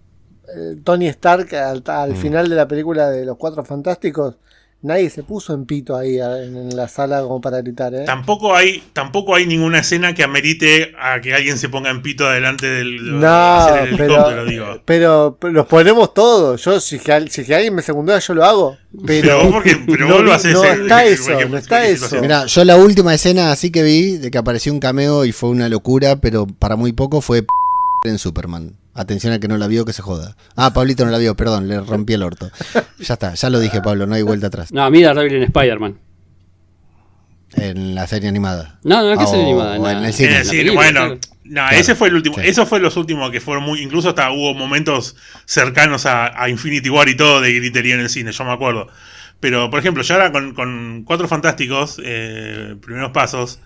B: Tony Stark al final de la película de Los Cuatro Fantásticos. Nadie se puso en pito ahí en la sala como para gritar, ¿eh?
A: Tampoco hay ninguna escena que amerite a que alguien se ponga en pito delante del
B: No,
A: hacer el helicóptero, digo.
B: pero los ponemos todos. Yo, si que alguien me secundea, yo lo hago.
A: Pero vos
B: no,
A: lo haces.
B: no está eso,
A: ¿Por qué-
B: no está
A: por qué
B: eso.
A: situación?
D: Mirá, yo la última escena así que vi, de que apareció un cameo y fue una locura, pero para muy poco, fue en Superman. Atención al que no la vio, que se joda. Ah, Pablito no la vio, perdón, le rompí el orto. Ya está, ya lo dije, Pablo, no hay vuelta atrás.
C: No, a mí Daredevil en Spider-Man.
D: En la serie animada.
C: No, ¿qué serie
D: O-
C: animada?
D: o en
C: Nada.
D: el cine.
A: En el
C: la
A: cine,
C: película,
A: bueno,
C: claro.
A: no,
D: Claro,
A: ese fue el último,
D: sí.
A: eso fue los últimos que fueron muy, incluso hasta hubo momentos cercanos a Infinity War y todo de gritería en el cine, yo me acuerdo. Pero, por ejemplo, yo ahora con Cuatro Fantásticos, primeros pasos,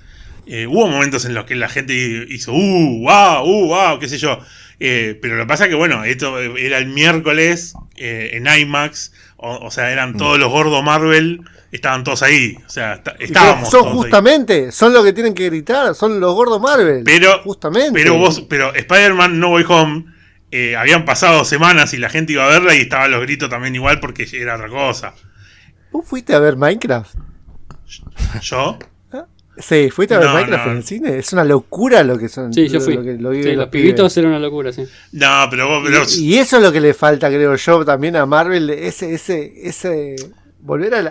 A: hubo momentos en los que la gente hizo, wow, qué sé yo. Pero lo que pasa es que, bueno, esto era el miércoles en IMAX, o sea, eran todos los gordos Marvel, estaban todos ahí, o sea, estábamos
B: Son
A: todos ahí.
B: justamente, son los que tienen que gritar, son los gordos Marvel.
A: Pero,
B: justamente.
A: pero Spider-Man No Way Home, habían pasado semanas y la gente iba a verla y estaban los gritos también igual porque era otra cosa.
B: ¿Vos fuiste a ver Minecraft?
A: ¿Yo?
B: Sí, ¿fuiste a ver
A: No,
B: Minecraft
A: no.
B: en el cine? Es una locura lo que son.
C: Sí, yo fui.
B: Lo que lo viven
C: Sí,
B: los
C: los pibitos
B: pibes.
C: eran una locura, sí.
A: No, pero
B: Y eso es lo que le falta, creo yo, también a Marvel, volver a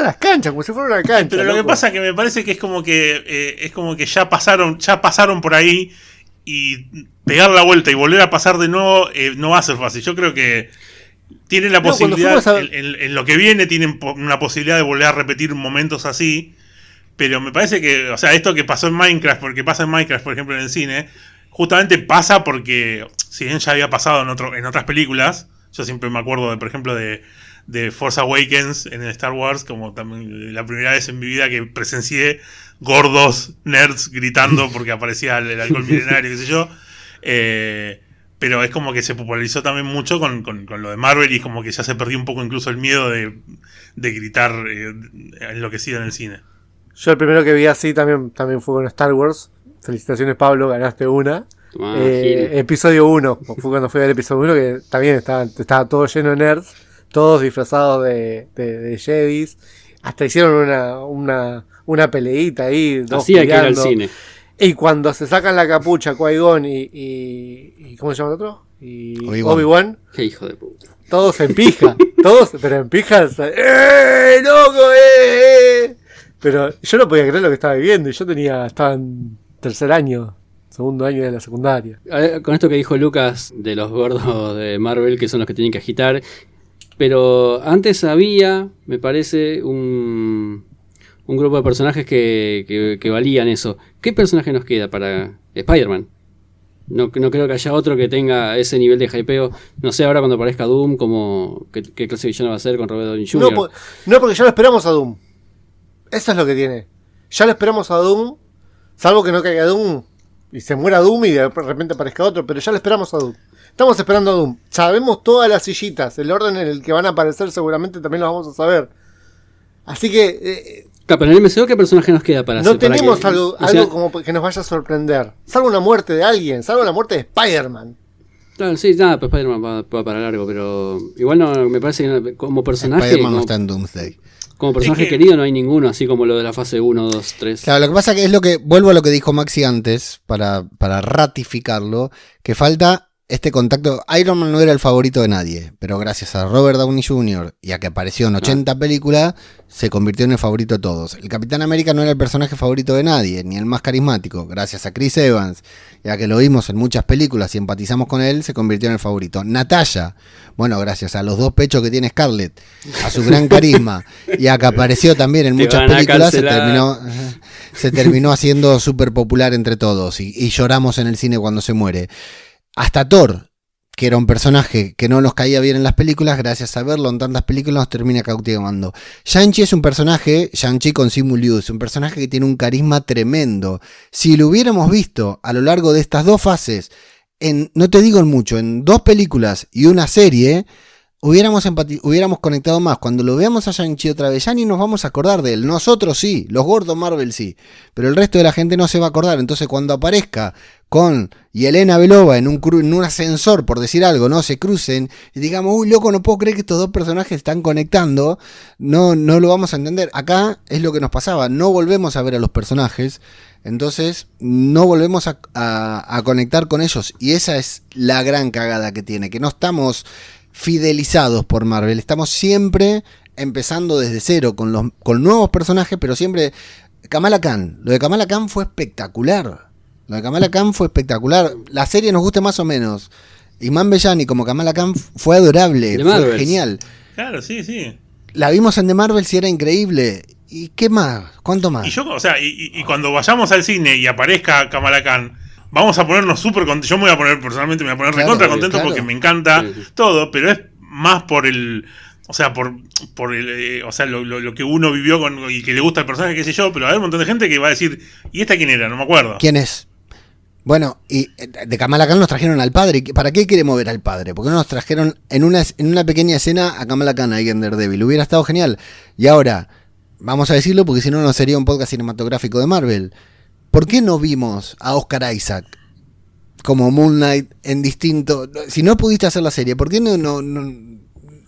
B: las canchas, como si fuera una cancha.
A: pero lo que
B: loco.
A: pasa es que me parece que es como que ya pasaron por ahí y pegar la vuelta y volver a pasar de nuevo no va a ser fácil. Yo creo que tienen la
B: No, cuando
A: posibilidad,
B: fuimos a-
A: en lo que viene tienen una posibilidad de volver a repetir momentos así, pero me parece que, o sea, esto que pasó en Minecraft, porque pasa en Minecraft, por ejemplo, en el cine, justamente pasa porque, si bien ya había pasado en otras películas, yo siempre me acuerdo, por ejemplo, de Force Awakens en Star Wars, como también la primera vez en mi vida que presencié gordos nerds gritando porque aparecía el alcohol milenario, qué sé yo. Pero es como que se popularizó también mucho con lo de Marvel y como que ya se perdió un poco incluso el miedo de gritar enloquecido en el cine.
B: Yo el primero que vi así también fue con Star Wars. Felicitaciones, Pablo, ganaste una.
C: Tomá, Gil.
B: Episodio 1, fue cuando fui al episodio 1, que también estaba todo lleno de nerds, todos disfrazados de Jedis. Hasta hicieron una peleita ahí, dos
C: Así hay que ir al
B: peleando.
C: cine.
B: Y cuando se sacan la capucha, Qui-Gon y ¿cómo se llama el otro? Y
D: Obi-Wan.
B: Obi-Wan,
C: Qué hijo de puta.
B: todos en pija, pero en pija, loco, Pero yo no podía creer lo que estaba viviendo, y yo estaba en segundo año de la secundaria.
C: A ver, con esto que dijo Lucas de los gordos de Marvel, que son los que tienen que agitar, pero antes había, me parece, un grupo de personajes que valían eso. ¿Qué personaje nos queda para Spider-Man? No creo que haya otro que tenga ese nivel de hypeo. No sé ahora cuando aparezca Doom, qué clase de villano va a ser con Robert Downey Jr.
B: No, porque ya lo esperamos a Doom. Eso es lo que tiene. Ya lo esperamos a Doom, salvo que no caiga Doom y se muera Doom y de repente aparezca otro, pero ya lo esperamos a Doom. Estamos esperando a Doom. Sabemos todas las sillitas, el orden en el que van a aparecer seguramente también lo vamos a saber. Así que
C: Claro, pero en el MCU, ¿qué personaje nos queda para
B: no
C: hacer? Para
B: tenemos
C: que-
B: algo
C: o sea,
B: como que nos vaya a sorprender. Salvo una muerte de alguien, salvo la muerte de Spider-Man.
C: Claro, sí, nada, pues Spider-Man va para largo, pero igual no, me parece que como personaje,
D: Spider-Man no
C: como,
D: está en Doomsday.
C: como personaje
A: Es que-
C: querido no hay ninguno, así como lo de la fase 1, 2, 3.
D: Claro, lo que pasa que es vuelvo a lo que dijo Maxi antes, para ratificarlo, que falta este contacto. Iron Man no era el favorito de nadie, pero gracias a Robert Downey Jr. y a que apareció en 80 películas, se convirtió en el favorito de todos. El Capitán América no era el personaje favorito de nadie, ni el más carismático. Gracias a Chris Evans, y a que lo vimos en muchas películas y empatizamos con él, se convirtió en el favorito. Natasha, bueno, gracias a los dos pechos que tiene Scarlett, a su gran carisma, y a que apareció también en
C: Te
D: muchas
C: van a
D: películas,
C: cancelar.
D: se terminó haciendo súper popular entre todos, y lloramos en el cine cuando se muere. Hasta Thor, que era un personaje que no nos caía bien en las películas, gracias a verlo en tantas películas nos termina cautivando. Shang-Chi es un personaje, Shang-Chi con Simu Liu, es un personaje que tiene un carisma tremendo. Si lo hubiéramos visto a lo largo de estas dos fases, no te digo en mucho, en 2 películas y una serie, hubiéramos conectado más. Cuando lo veamos a Shang-Chi otra vez, ya ni nos vamos a acordar de él. Nosotros sí, los gordos Marvel sí, pero el resto de la gente no se va a acordar. Entonces cuando aparezca con Yelena Belova en un ascensor, por decir algo, no se crucen y digamos, uy, loco, no puedo creer que estos dos personajes están conectando, no lo vamos a entender. Acá es lo que nos pasaba, no volvemos a ver a los personajes, entonces no volvemos a conectar con ellos, y esa es la gran cagada que tiene, que no estamos fidelizados por Marvel, estamos siempre empezando desde cero con nuevos personajes, pero siempre Kamala Khan. Lo de Kamala Khan fue espectacular. La serie nos guste más o menos. Iman Bellani como Kamala Khan fue adorable,
C: De
D: fue
C: Marvels.
D: genial.
A: Claro, sí, sí.
D: La vimos en The Marvels y era increíble. ¿Y qué más? ¿Cuánto más?
A: Y yo, o sea, y cuando vayamos al cine y aparezca Kamala Khan, vamos a ponernos súper contentos. Yo me voy a poner, personalmente, me voy a poner
D: Claro,
A: recontra contento
D: claro.
A: porque me encanta
C: Sí, sí.
A: todo, pero es más por el. O sea, por el, o sea, lo que uno vivió y que le gusta el personaje, qué sé yo, pero hay un montón de gente que va a decir, ¿y esta quién era? No me acuerdo.
D: ¿Quién es? Bueno, y de Kamala Khan nos trajeron al padre. ¿Para qué queremos ver al padre? Porque no nos trajeron en una pequeña escena a Kamala Khan ahí en Daredevil? Hubiera estado genial. Y ahora, vamos a decirlo porque si no, no sería un podcast cinematográfico de Marvel. ¿Por qué no vimos a Oscar Isaac como Moon Knight en distinto? Si no pudiste hacer la serie, ¿por qué no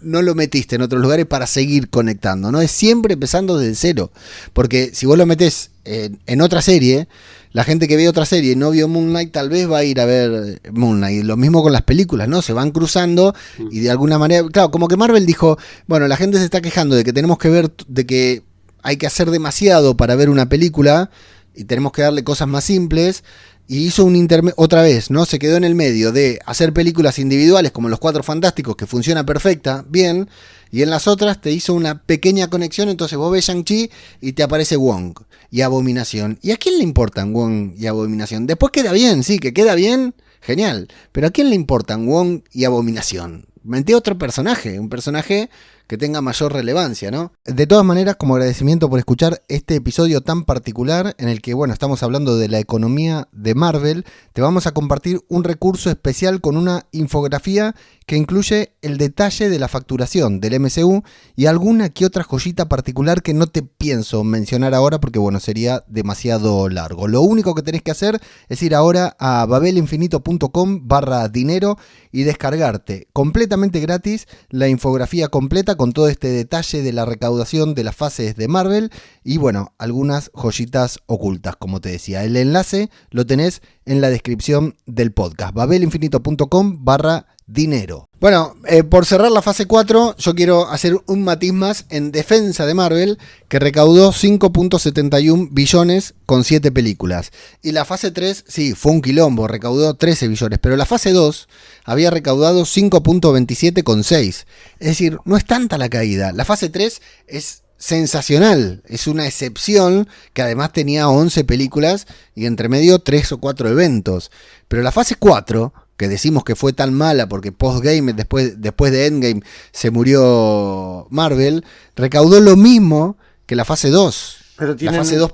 D: no lo metiste en otros lugares para seguir conectando, ¿no? Es siempre empezando desde cero. Porque si vos lo metés en otra serie, la gente que ve otra serie y no vio Moon Knight tal vez va a ir a ver Moon Knight. Lo mismo con las películas, ¿no? Se van cruzando y de alguna manera... Claro, como que Marvel dijo, bueno, la gente se está quejando de que tenemos que ver, de que hay que hacer demasiado para ver una película y tenemos que darle cosas más simples. Y hizo otra vez, ¿no? Se quedó en el medio de hacer películas individuales como Los Cuatro Fantásticos, que funciona perfecta, bien, y en las otras te hizo una pequeña conexión, entonces vos ves Shang-Chi y te aparece Wong y Abominación. ¿Y a quién le importan Wong y Abominación? Después queda bien, sí, que queda bien, genial, pero ¿a quién le importan Wong y Abominación? Metí otro personaje, un personaje que tenga mayor relevancia, ¿no? De todas maneras, como agradecimiento por escuchar este episodio tan particular en el que, bueno, estamos hablando de la economía de Marvel, te vamos a compartir un recurso especial con una infografía que incluye el detalle de la facturación del MCU y alguna que otra joyita particular que no te pienso mencionar ahora porque, bueno, sería demasiado largo. Lo único que tenés que hacer es ir ahora a babelinfinito.com/dinero y descargarte completamente gratis la infografía completa con todo este detalle de la recaudación de las fases de Marvel y, bueno, algunas joyitas ocultas, como te decía. El enlace lo tenés en la descripción del podcast, babelinfinito.com/dinero. Bueno, por cerrar la fase 4, yo quiero hacer un matiz más en defensa de Marvel, que recaudó 5.71 billones con 7 películas. Y la fase 3, sí, fue un quilombo, recaudó 13 billones, pero la fase 2 había recaudado 5.27 con 6. Es decir, no es tanta la caída. La fase 3 es sensacional, es una excepción que además tenía 11 películas y entre medio 3 o 4 eventos. Pero la fase 4... que decimos que fue tan mala porque post-game, después de Endgame, se murió Marvel, recaudó lo mismo que la fase 2.
B: Pero
D: la fase 2...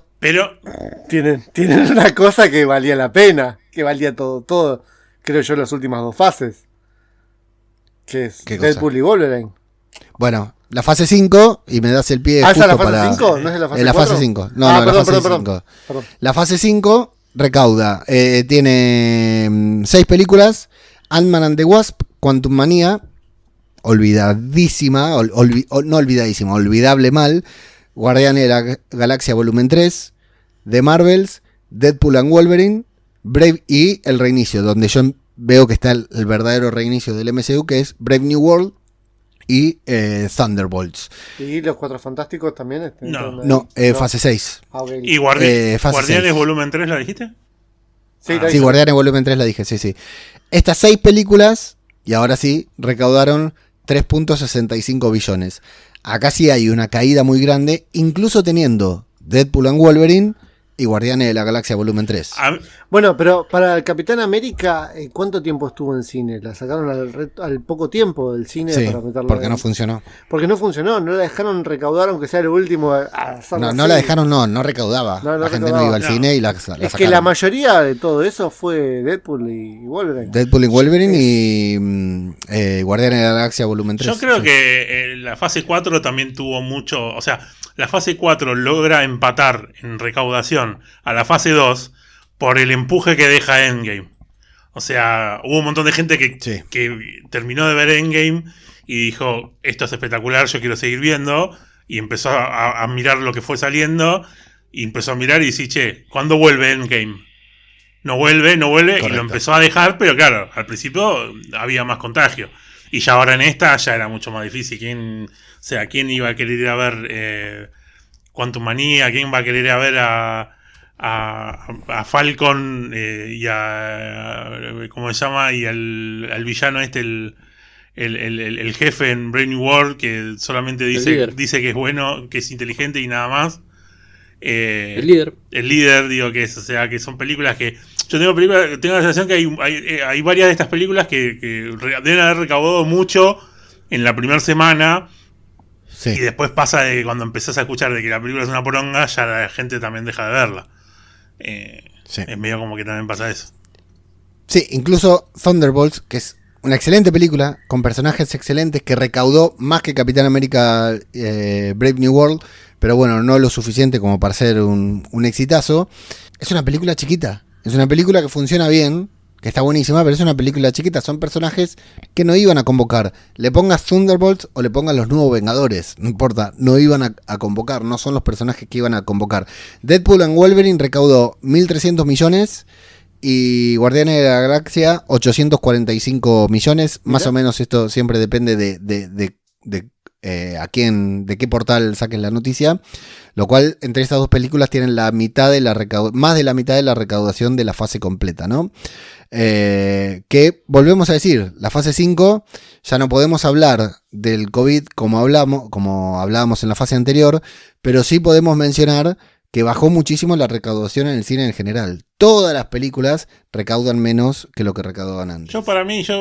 B: tienen una cosa que valía la pena, que valía todo, creo yo, las últimas 2 fases. Que es Deadpool y Wolverine.
D: Bueno, la fase 5, y me das el pie justo
B: la fase
D: para...
B: 5? ¿No es la fase 4?
D: La fase 5.
B: Perdón.
D: La fase 5... recauda, tiene 6 películas: Ant-Man and the Wasp, Quantum Manía, olvidadísima, no olvidadísima, olvidable mal, Guardianes de la Galaxia Volumen 3, The Marvels, Deadpool and Wolverine, Brave y el reinicio, donde yo veo que está el verdadero reinicio del MCU, que es Brave New World y Thunderbolts.
B: ¿Y los Cuatro Fantásticos también?
D: No, fase 6.
B: Okay.
A: ¿Y Guardianes Volumen 3 la dijiste?
B: Sí,
D: Guardianes Volumen 3 la dije, sí. Estas 6 películas, y ahora sí, recaudaron 3.65 billones. Acá sí hay una caída muy grande, incluso teniendo Deadpool and Wolverine y Guardianes de la Galaxia Volumen 3.
B: Bueno, pero para el Capitán América, ¿cuánto tiempo estuvo en cine? ¿La sacaron al poco tiempo del cine?
D: Sí,
B: para meterla
D: porque no funcionó.
B: Porque no funcionó, no la dejaron recaudar, aunque sea lo último.
D: No la dejaron, no recaudaba. La gente no iba al cine y la sacaron.
B: Es que la mayoría de todo eso fue Deadpool y Wolverine.
D: Deadpool y Wolverine y Guardianes de la Galaxia Volumen 3.
A: Yo creo que la fase 4 también tuvo mucho... O sea, la fase 4 logra empatar en recaudación a la fase 2 por el empuje que deja Endgame. O sea, hubo un montón de gente que terminó de ver Endgame y dijo, esto es espectacular, yo quiero seguir viendo, y empezó a mirar lo que fue saliendo, y empezó a mirar y decir, che, ¿cuándo vuelve Endgame? No vuelve,
D: Correcto.
A: Y lo empezó a dejar, pero claro, al principio había más contagio. Y ya ahora en esta ya era mucho más difícil. ¿Quién iba a querer ir a ver Quantum Manía? ¿Quién va a querer ir a ver a Falcon y a... ¿cómo se llama? Y al villano el jefe en Brave New World, que solamente dice que es bueno, que es inteligente y nada más.
C: El líder,
A: digo que es, o sea, que son películas que... Yo tengo la sensación que hay varias de estas películas que deben haber recaudado mucho en la primera semana. Sí. Y después pasa de que cuando empezás a escuchar de que la película es una poronga, ya la gente también deja de verla. Es medio como que también pasa eso.
D: Sí, incluso Thunderbolts, que es una excelente película, con personajes excelentes, que recaudó más que Capitán América Brave New World, pero bueno, no lo suficiente como para ser un exitazo. Es una película chiquita, es una película que funciona bien, que está buenísima, pero es una película chiquita, son personajes que no iban a convocar. Le pongas Thunderbolts o le pongas los nuevos Vengadores, no importa, no iban a convocar, no son los personajes que iban a convocar. Deadpool and Wolverine recaudó 1.300 millones y Guardianes de la Galaxia 845 millones, más o menos esto siempre depende de qué portal saquen la noticia, lo cual entre estas dos películas tienen la mitad de más de la mitad de la recaudación de la fase completa, ¿no? Que volvemos a decir, la fase 5 ya no podemos hablar del COVID como hablábamos en la fase anterior, pero sí podemos mencionar que bajó muchísimo la recaudación en el cine en general. Todas las películas recaudan menos que lo que recaudaban antes.
A: Yo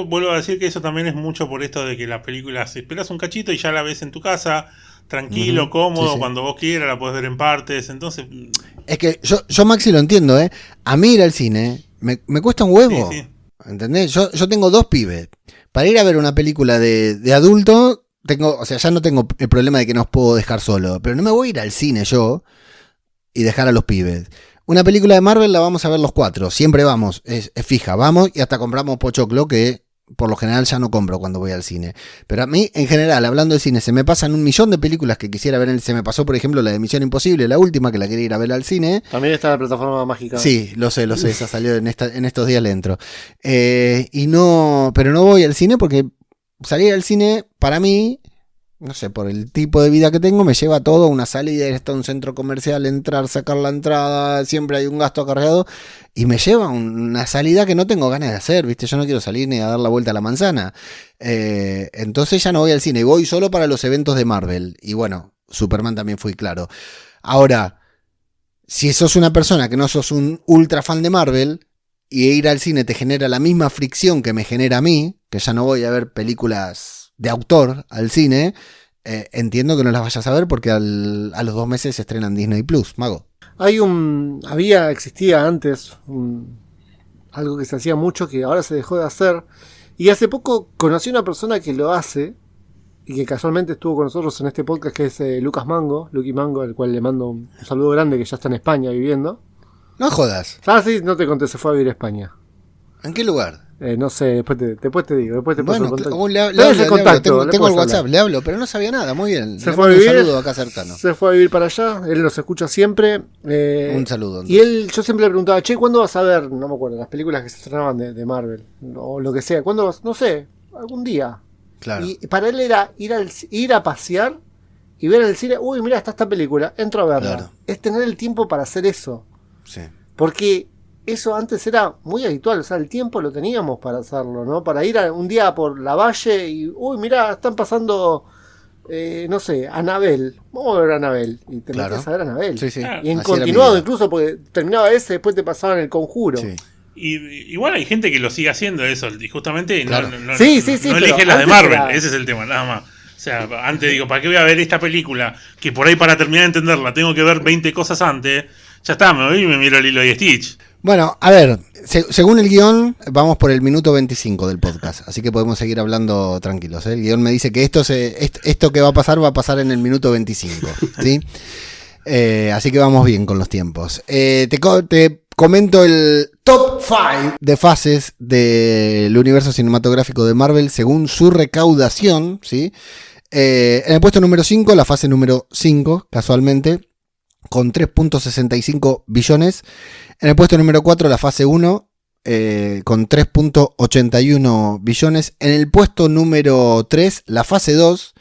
A: vuelvo a decir que eso también es mucho por esto de que las películas esperas un cachito y ya la ves en tu casa, tranquilo, cómodo, sí. Cuando vos quieras, la podés ver en partes, entonces...
D: Es que yo Maxi lo entiendo, ¿eh? A mí ir al cine me cuesta un huevo, sí. ¿Entendés? Yo tengo 2 pibes. Para ir a ver una película de adulto, ya no tengo el problema de que no os puedo dejar solo, pero no me voy a ir al cine yo y dejar a los pibes. Una película de Marvel la vamos a ver los 4, siempre vamos, es fija, vamos y hasta compramos pochoclo, que por lo general ya no compro cuando voy al cine. Pero a mí, en general, hablando de cine, se me pasan 1.000.000 de películas que quisiera ver. Se me pasó, por ejemplo, la de Misión Imposible, la última, que la quería ir a ver al cine.
B: También está en la plataforma mágica.
D: Sí, lo sé, esa salió en estos días le entro. Pero no voy al cine porque salir al cine, para mí, no sé, por el tipo de vida que tengo, me lleva todo, una salida, ir hasta un centro comercial, entrar, sacar la entrada, siempre hay un gasto acarreado, y me lleva una salida que no tengo ganas de hacer, ¿viste? Yo no quiero salir ni a dar la vuelta a la manzana. Entonces ya no voy al cine, voy solo para los eventos de Marvel. Y bueno, Superman también fui claro. Ahora, si sos una persona que no sos un ultra fan de Marvel, y ir al cine te genera la misma fricción que me genera a mí, que ya no voy a ver películas de autor al cine, entiendo que no las vayas a ver porque a los 2 meses se estrenan Disney Plus, Mago.
B: Existía antes algo que se hacía mucho que ahora se dejó de hacer, y hace poco conocí a una persona que lo hace y que casualmente estuvo con nosotros en este podcast, que es Lucky Mango, al cual le mando un saludo grande, que ya está en España viviendo.
D: No jodas.
B: Sí, no te conté, se fue a vivir a España.
D: ¿En qué lugar?
B: No sé, después te digo, después te paso el
D: contacto. Tengo el WhatsApp, le hablo, pero no sabía nada, muy bien.
B: Se fue a vivir,
D: un saludo acá cercano.
B: Se fue a vivir para allá, él nos escucha siempre.
D: Un saludo.
B: Entonces. Y yo siempre le preguntaba, ¿cuándo vas a ver, no me acuerdo, las películas que se estrenaban de Marvel? O lo que sea, ¿cuándo vas? No sé, algún día.
D: Claro.
B: Y para él era ir a pasear y ver en el cine, uy, mira, está esta película, entro a verla. Claro. Es tener el tiempo para hacer eso.
D: Sí.
B: Porque eso antes era muy habitual, o sea, el tiempo lo teníamos para hacerlo, ¿no? Para ir un día por la valle y, uy, mirá, están pasando, no sé, Anabel. Vamos a ver Anabel. Y te metías a ver Anabel.
D: Sí, sí.
B: Y en continuado, incluso, porque terminaba ese, después te pasaban El Conjuro.
A: Sí. Y igual hay gente que lo sigue haciendo eso, y justamente
B: claro.
A: no elige las de Marvel, ese es el tema, nada más. O sea, antes digo, ¿para qué voy a ver esta película? Que por ahí para terminar de entenderla tengo que ver 20 cosas antes. Ya está, me voy y me miro Lilo y Stitch.
D: Bueno, a ver, según el guión, vamos por el minuto 25 del podcast, así que podemos seguir hablando tranquilos, ¿eh? El guión me dice que esto que va a pasar en el minuto 25, ¿sí? Así que vamos bien con los tiempos. Te comento el top 5 de fases del universo cinematográfico de Marvel según su recaudación, ¿sí? En el puesto número 5, la fase número 5, casualmente, con 3.65 billones. En el puesto número 4, la fase 1, con 3.81 billones. En el puesto número 3, la fase 2,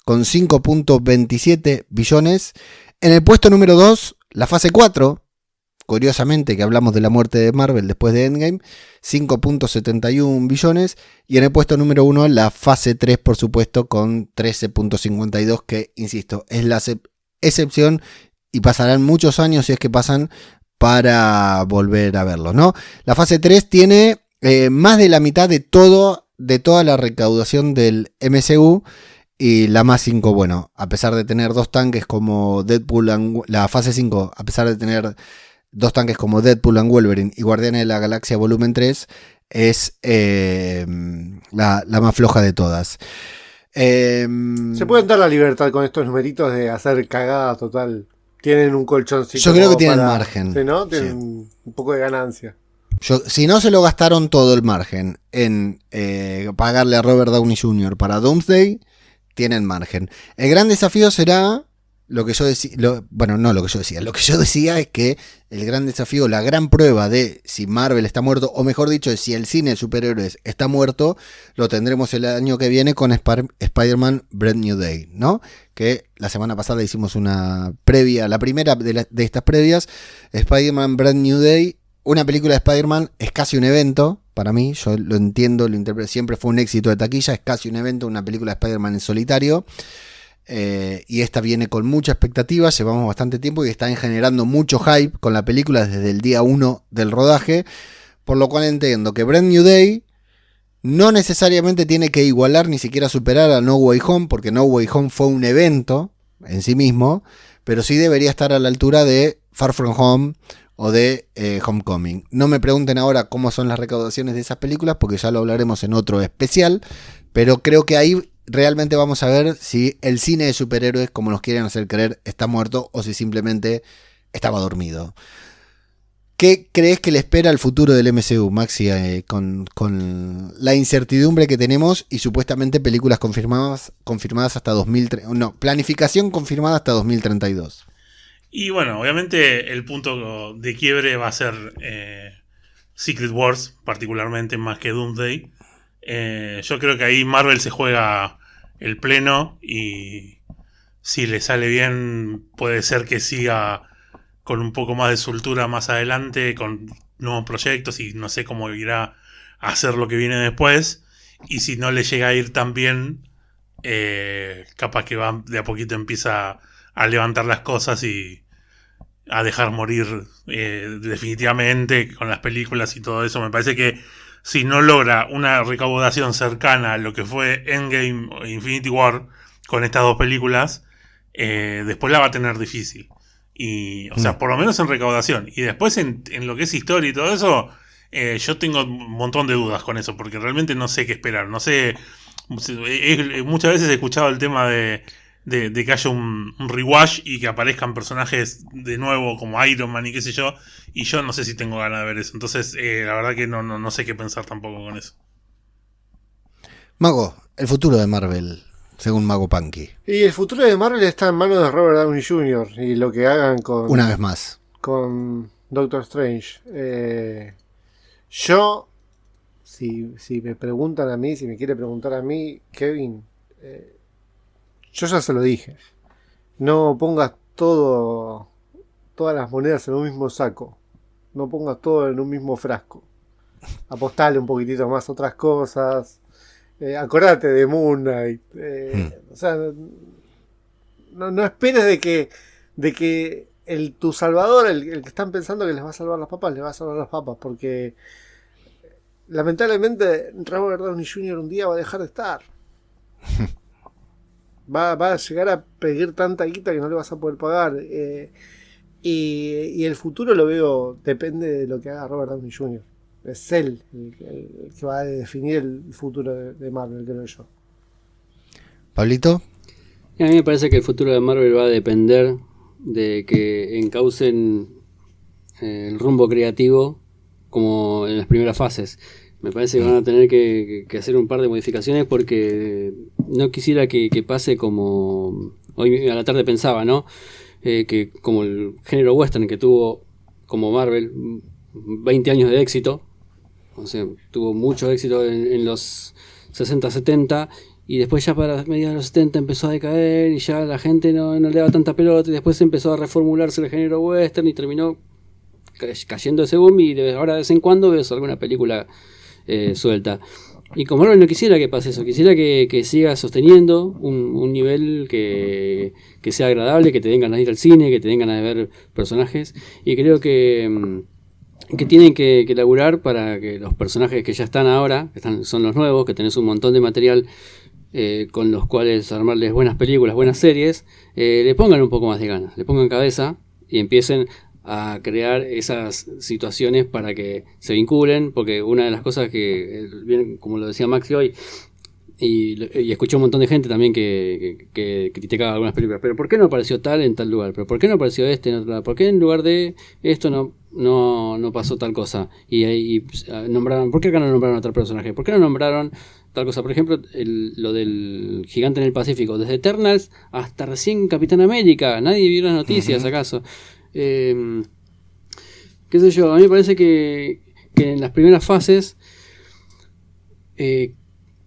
D: con 5.27 billones. En el puesto número 2, la fase 4, curiosamente que hablamos de la muerte de Marvel después de Endgame, 5.71 billones. Y en el puesto número 1, la fase 3, por supuesto, con 13.52, que, insisto, es la excepción y pasarán muchos años, si es que pasan, para volver a verlo, ¿no? La fase 3 tiene más de la mitad de toda la recaudación del MCU. Y la más 5, bueno, a pesar de tener 2 tanques como Deadpool, la fase 5, a pesar de tener 2 tanques como Deadpool and Wolverine y Guardianes de la Galaxia volumen 3, es la más floja de todas.
B: Se pueden dar la libertad con estos numeritos de hacer cagada total. Tienen un colchoncito.
D: Yo creo que tienen margen.
B: ¿Sí, no? Tienen un poco de ganancia.
D: Si no se lo gastaron todo el margen en pagarle a Robert Downey Jr. para Doomsday, tienen margen. El gran desafío será lo que yo decía, lo que yo decía es que el gran desafío, la gran prueba de si Marvel está muerto, o mejor dicho, si el cine de superhéroes está muerto, lo tendremos el año que viene con Spider-Man Brand New Day, ¿no? Que la semana pasada hicimos una previa, la primera de estas previas, Spider-Man Brand New Day. Una película de Spider-Man es casi un evento, para mí, yo lo entiendo, lo interpreto, siempre fue un éxito de taquilla, es casi un evento, una película de Spider-Man en solitario. Y esta viene con mucha expectativa, llevamos bastante tiempo y están generando mucho hype con la película desde el día 1 del rodaje, por lo cual entiendo que Brand New Day no necesariamente tiene que igualar ni siquiera superar a No Way Home, porque No Way Home fue un evento en sí mismo, pero sí debería estar a la altura de Far From Home o de Homecoming. No me pregunten ahora cómo son las recaudaciones de esas películas, porque ya lo hablaremos en otro especial, pero creo que ahí realmente vamos a ver si el cine de superhéroes, como nos quieren hacer creer, está muerto o si simplemente estaba dormido. ¿Qué crees que le espera al futuro del MCU, Maxi, con la incertidumbre que tenemos y supuestamente películas confirmadas hasta 2030? No, planificación confirmada hasta 2032.
A: Y bueno, obviamente el punto de quiebre va a ser Secret Wars, particularmente más que Doomsday. Yo creo que ahí Marvel se juega el pleno y si le sale bien puede ser que siga con un poco más de soltura más adelante, con nuevos proyectos y no sé cómo irá a hacer lo que viene después. Y si no le llega a ir tan bien, capaz que va de a poquito empieza a levantar las cosas y a dejar morir definitivamente con las películas y todo eso. Me parece que si no logra una recaudación cercana a lo que fue Endgame o Infinity War con estas dos películas, después la va a tener difícil. Y, o sea, por lo menos en recaudación. Y después en lo que es historia y todo eso, yo tengo un montón de dudas con eso, porque realmente no sé qué esperar. No sé, muchas veces he escuchado el tema de que haya un rewatch y que aparezcan personajes de nuevo como Iron Man y qué sé yo, y yo no sé si tengo ganas de ver eso. Entonces, la verdad que no sé qué pensar tampoco con eso.
D: Mago, el futuro de Marvel, según Mago Punky.
B: Y el futuro de Marvel está en manos de Robert Downey Jr. y lo que hagan con...
D: Una vez más.
B: Con Doctor Strange. Yo, si me preguntan a mí, si me quiere preguntar a mí, Kevin... yo ya se lo dije. No pongas todas las monedas en un mismo saco. No pongas todo en un mismo frasco. Apostale un poquitito más a otras cosas. Acordate de Moon Knight. O sea, no esperes de que tu salvador, el que están pensando que les va a salvar las papas, les va a salvar las papas. Porque lamentablemente Robert Downey Jr. un día va a dejar de estar. Va a llegar a pedir tanta guita que no le vas a poder pagar. Y el futuro lo veo, depende de lo que haga Robert Downey Jr. Es él el que va a definir el futuro de Marvel, creo yo.
D: ¿Pablito?
C: A mí me parece que el futuro de Marvel va a depender de que encaucen el rumbo creativo como en las primeras fases. Me parece que van a tener que hacer un par de modificaciones porque no quisiera que pase como hoy a la tarde pensaba, ¿no? Que como el género western que tuvo como Marvel 20 años de éxito, o sea, tuvo mucho éxito en los 60-70 y después ya para mediados de los 70 empezó a decaer y ya la gente no le daba tanta pelota y después empezó a reformularse el género western y terminó cayendo ese boom y ahora de vez en cuando ves alguna película suelta. Y como Marvel no quisiera que pase eso, quisiera que siga sosteniendo un nivel que sea agradable, que te den ganas de ir al cine, que te den ganas de ver personajes, y creo que tienen que laburar para que los personajes que ya están ahora, son los nuevos, que tenés un montón de material con los cuales armarles buenas películas, buenas series, le pongan un poco más de ganas, le pongan cabeza y empiecen a crear esas situaciones para que se vinculen, porque una de las cosas que, bien, como lo decía Maxi hoy, Y escuché un montón de gente también que criticaba algunas películas. Pero ¿por qué no apareció tal en tal lugar? ¿Pero por qué no apareció este en otro lado? ¿Por qué en lugar de esto no pasó tal cosa? Y nombraron, ¿por qué acá no nombraron a otro personaje? ¿Por qué no nombraron tal cosa? Por ejemplo, lo del gigante en el Pacífico. Desde Eternals hasta recién Capitán América. Nadie vio las noticias, ¿acaso? Qué sé yo, a mí me parece que en las primeras fases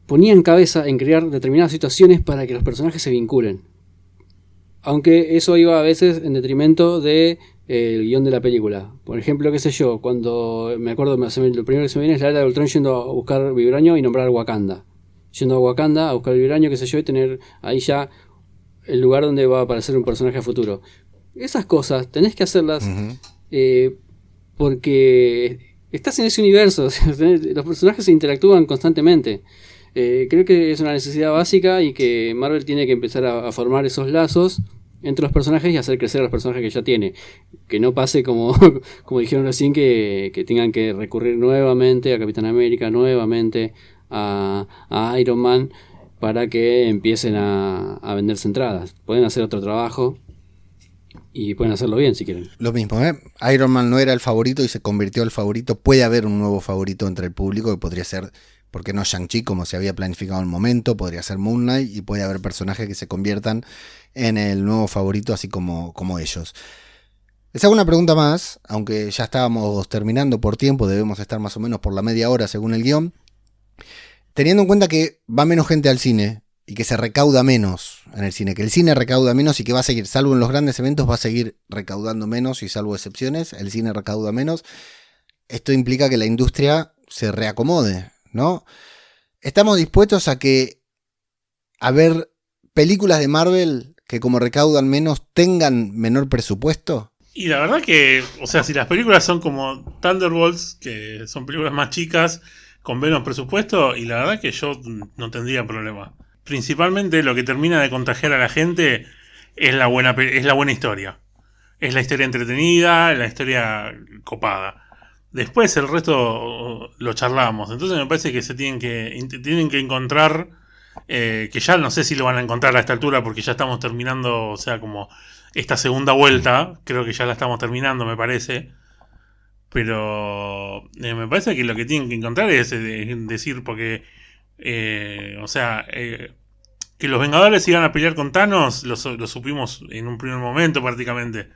C: ponían cabeza en crear determinadas situaciones para que los personajes se vinculen. Aunque eso iba a veces en detrimento de el guión de la película. Por ejemplo, qué sé yo, cuando me acuerdo, lo primero que se me viene es la era de Ultron yendo a buscar Vibranium y nombrar Wakanda. Yendo a Wakanda a buscar Vibranium, qué sé yo, y tener ahí ya el lugar donde va a aparecer un personaje a futuro. Esas cosas tenés que hacerlas porque estás en ese universo. Los personajes se interactúan constantemente. Creo que es una necesidad básica y que Marvel tiene que empezar a formar esos lazos entre los personajes y hacer crecer a los personajes que ya tiene. Que no pase como dijeron recién, que tengan que recurrir nuevamente a Capitán América, nuevamente a Iron Man, para que empiecen a venderse entradas. Pueden hacer otro trabajo y pueden hacerlo bien si quieren.
D: Lo mismo, Iron Man no era el favorito y se convirtió al favorito. Puede haber un nuevo favorito entre el público que podría ser, ¿por qué no Shang-Chi, como se había planificado en el momento? Podría ser Moon Knight, y puede haber personajes que se conviertan en el nuevo favorito, así como ellos. Les hago una pregunta más, aunque ya estábamos terminando por tiempo, debemos estar más o menos por la media hora según el guión. Teniendo en cuenta que va menos gente al cine y que se recauda menos en el cine, que el cine recauda menos y que va a seguir, salvo en los grandes eventos, va a seguir recaudando menos, y salvo excepciones, el cine recauda menos. Esto implica que la industria se reacomode, ¿no? ¿Estamos dispuestos a ver películas de Marvel que, como recaudan menos, tengan menor presupuesto?
A: Y la verdad que, o sea, si las películas son como Thunderbolts, que son películas más chicas, con menos presupuesto, y la verdad que yo no tendría problema. Principalmente lo que termina de contagiar a la gente es la buena historia. Es la historia entretenida, la historia copada. Después el resto lo charlamos. Entonces me parece que tienen que encontrar, que ya no sé si lo van a encontrar a esta altura, porque ya estamos terminando, o sea, como esta segunda vuelta, creo que ya la estamos terminando, me parece. Pero me parece que lo que tienen que encontrar es decir, porque, o sea, que los Vengadores iban a pelear con Thanos, lo supimos en un primer momento prácticamente.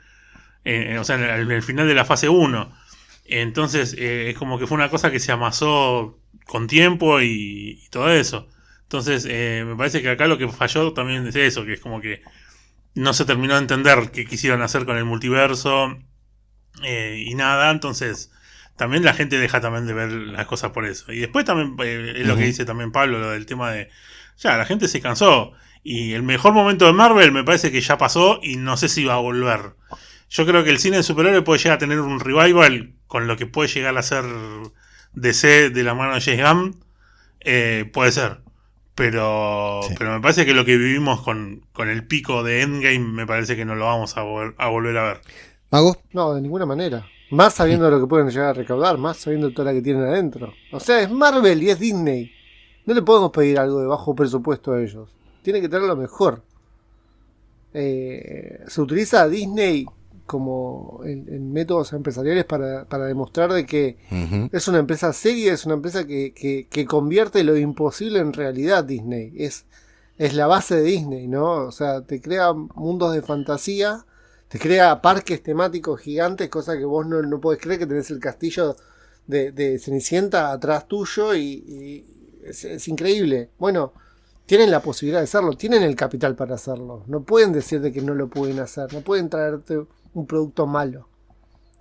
A: O sea, en el final de la fase 1. Entonces, es como que fue una cosa que se amasó con tiempo y todo eso. Entonces, me parece que acá lo que falló también es eso, que es como que no se terminó de entender qué quisieron hacer con el multiverso. Y nada, entonces también la gente deja también de ver las cosas por eso. Y después también es lo que dice también Pablo, lo del tema de ya la gente se cansó, y el mejor momento de Marvel me parece que ya pasó y no sé si va a volver. Yo creo que el cine de superhéroes puede llegar a tener un revival con lo que puede llegar a ser DC de la mano de James Gunn, puede ser, pero me parece que lo que vivimos con el pico de Endgame, me parece que no lo vamos a volver a ver.
D: ¿Mago?
B: No, de ninguna manera. Más sabiendo lo que pueden llegar a recaudar, más sabiendo toda la que tienen adentro. O sea, es Marvel y es Disney. No le podemos pedir algo de bajo presupuesto a ellos. Tiene que tener lo mejor. Se utiliza a Disney como en métodos empresariales para demostrar de que es una empresa seria, es una empresa que convierte lo imposible en realidad. Disney es la base de Disney, ¿no? O sea, te crea mundos de fantasía, te crea parques temáticos gigantes, cosa que vos no podés creer, que tenés el castillo de Cenicienta atrás tuyo, y es increíble. Bueno, tienen la posibilidad de hacerlo, tienen el capital para hacerlo. No pueden decir de que no lo pueden hacer, no pueden traerte un producto malo.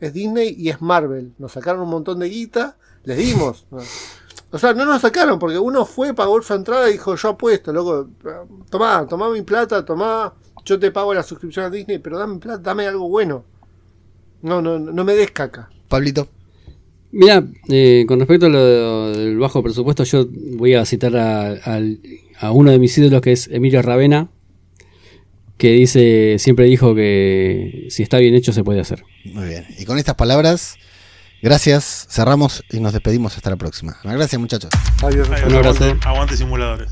B: Es Disney y es Marvel. Nos sacaron un montón de guita, les dimos. O sea, no nos sacaron porque uno fue, pagó su entrada y dijo: yo apuesto, loco, tomá mi plata, yo te pago la suscripción a Disney, pero dame plata, dame algo bueno. No me des caca.
D: Pablito.
C: Mira, con respecto a lo del bajo presupuesto, yo voy a citar a uno de mis ídolos, que es Emilio Ravena, que siempre dijo que si está bien hecho se puede hacer.
D: Muy bien, y con estas palabras, gracias, cerramos y nos despedimos hasta la próxima. Gracias, muchachos.
B: Adiós.
C: Un abrazo.
A: Aguante simuladores.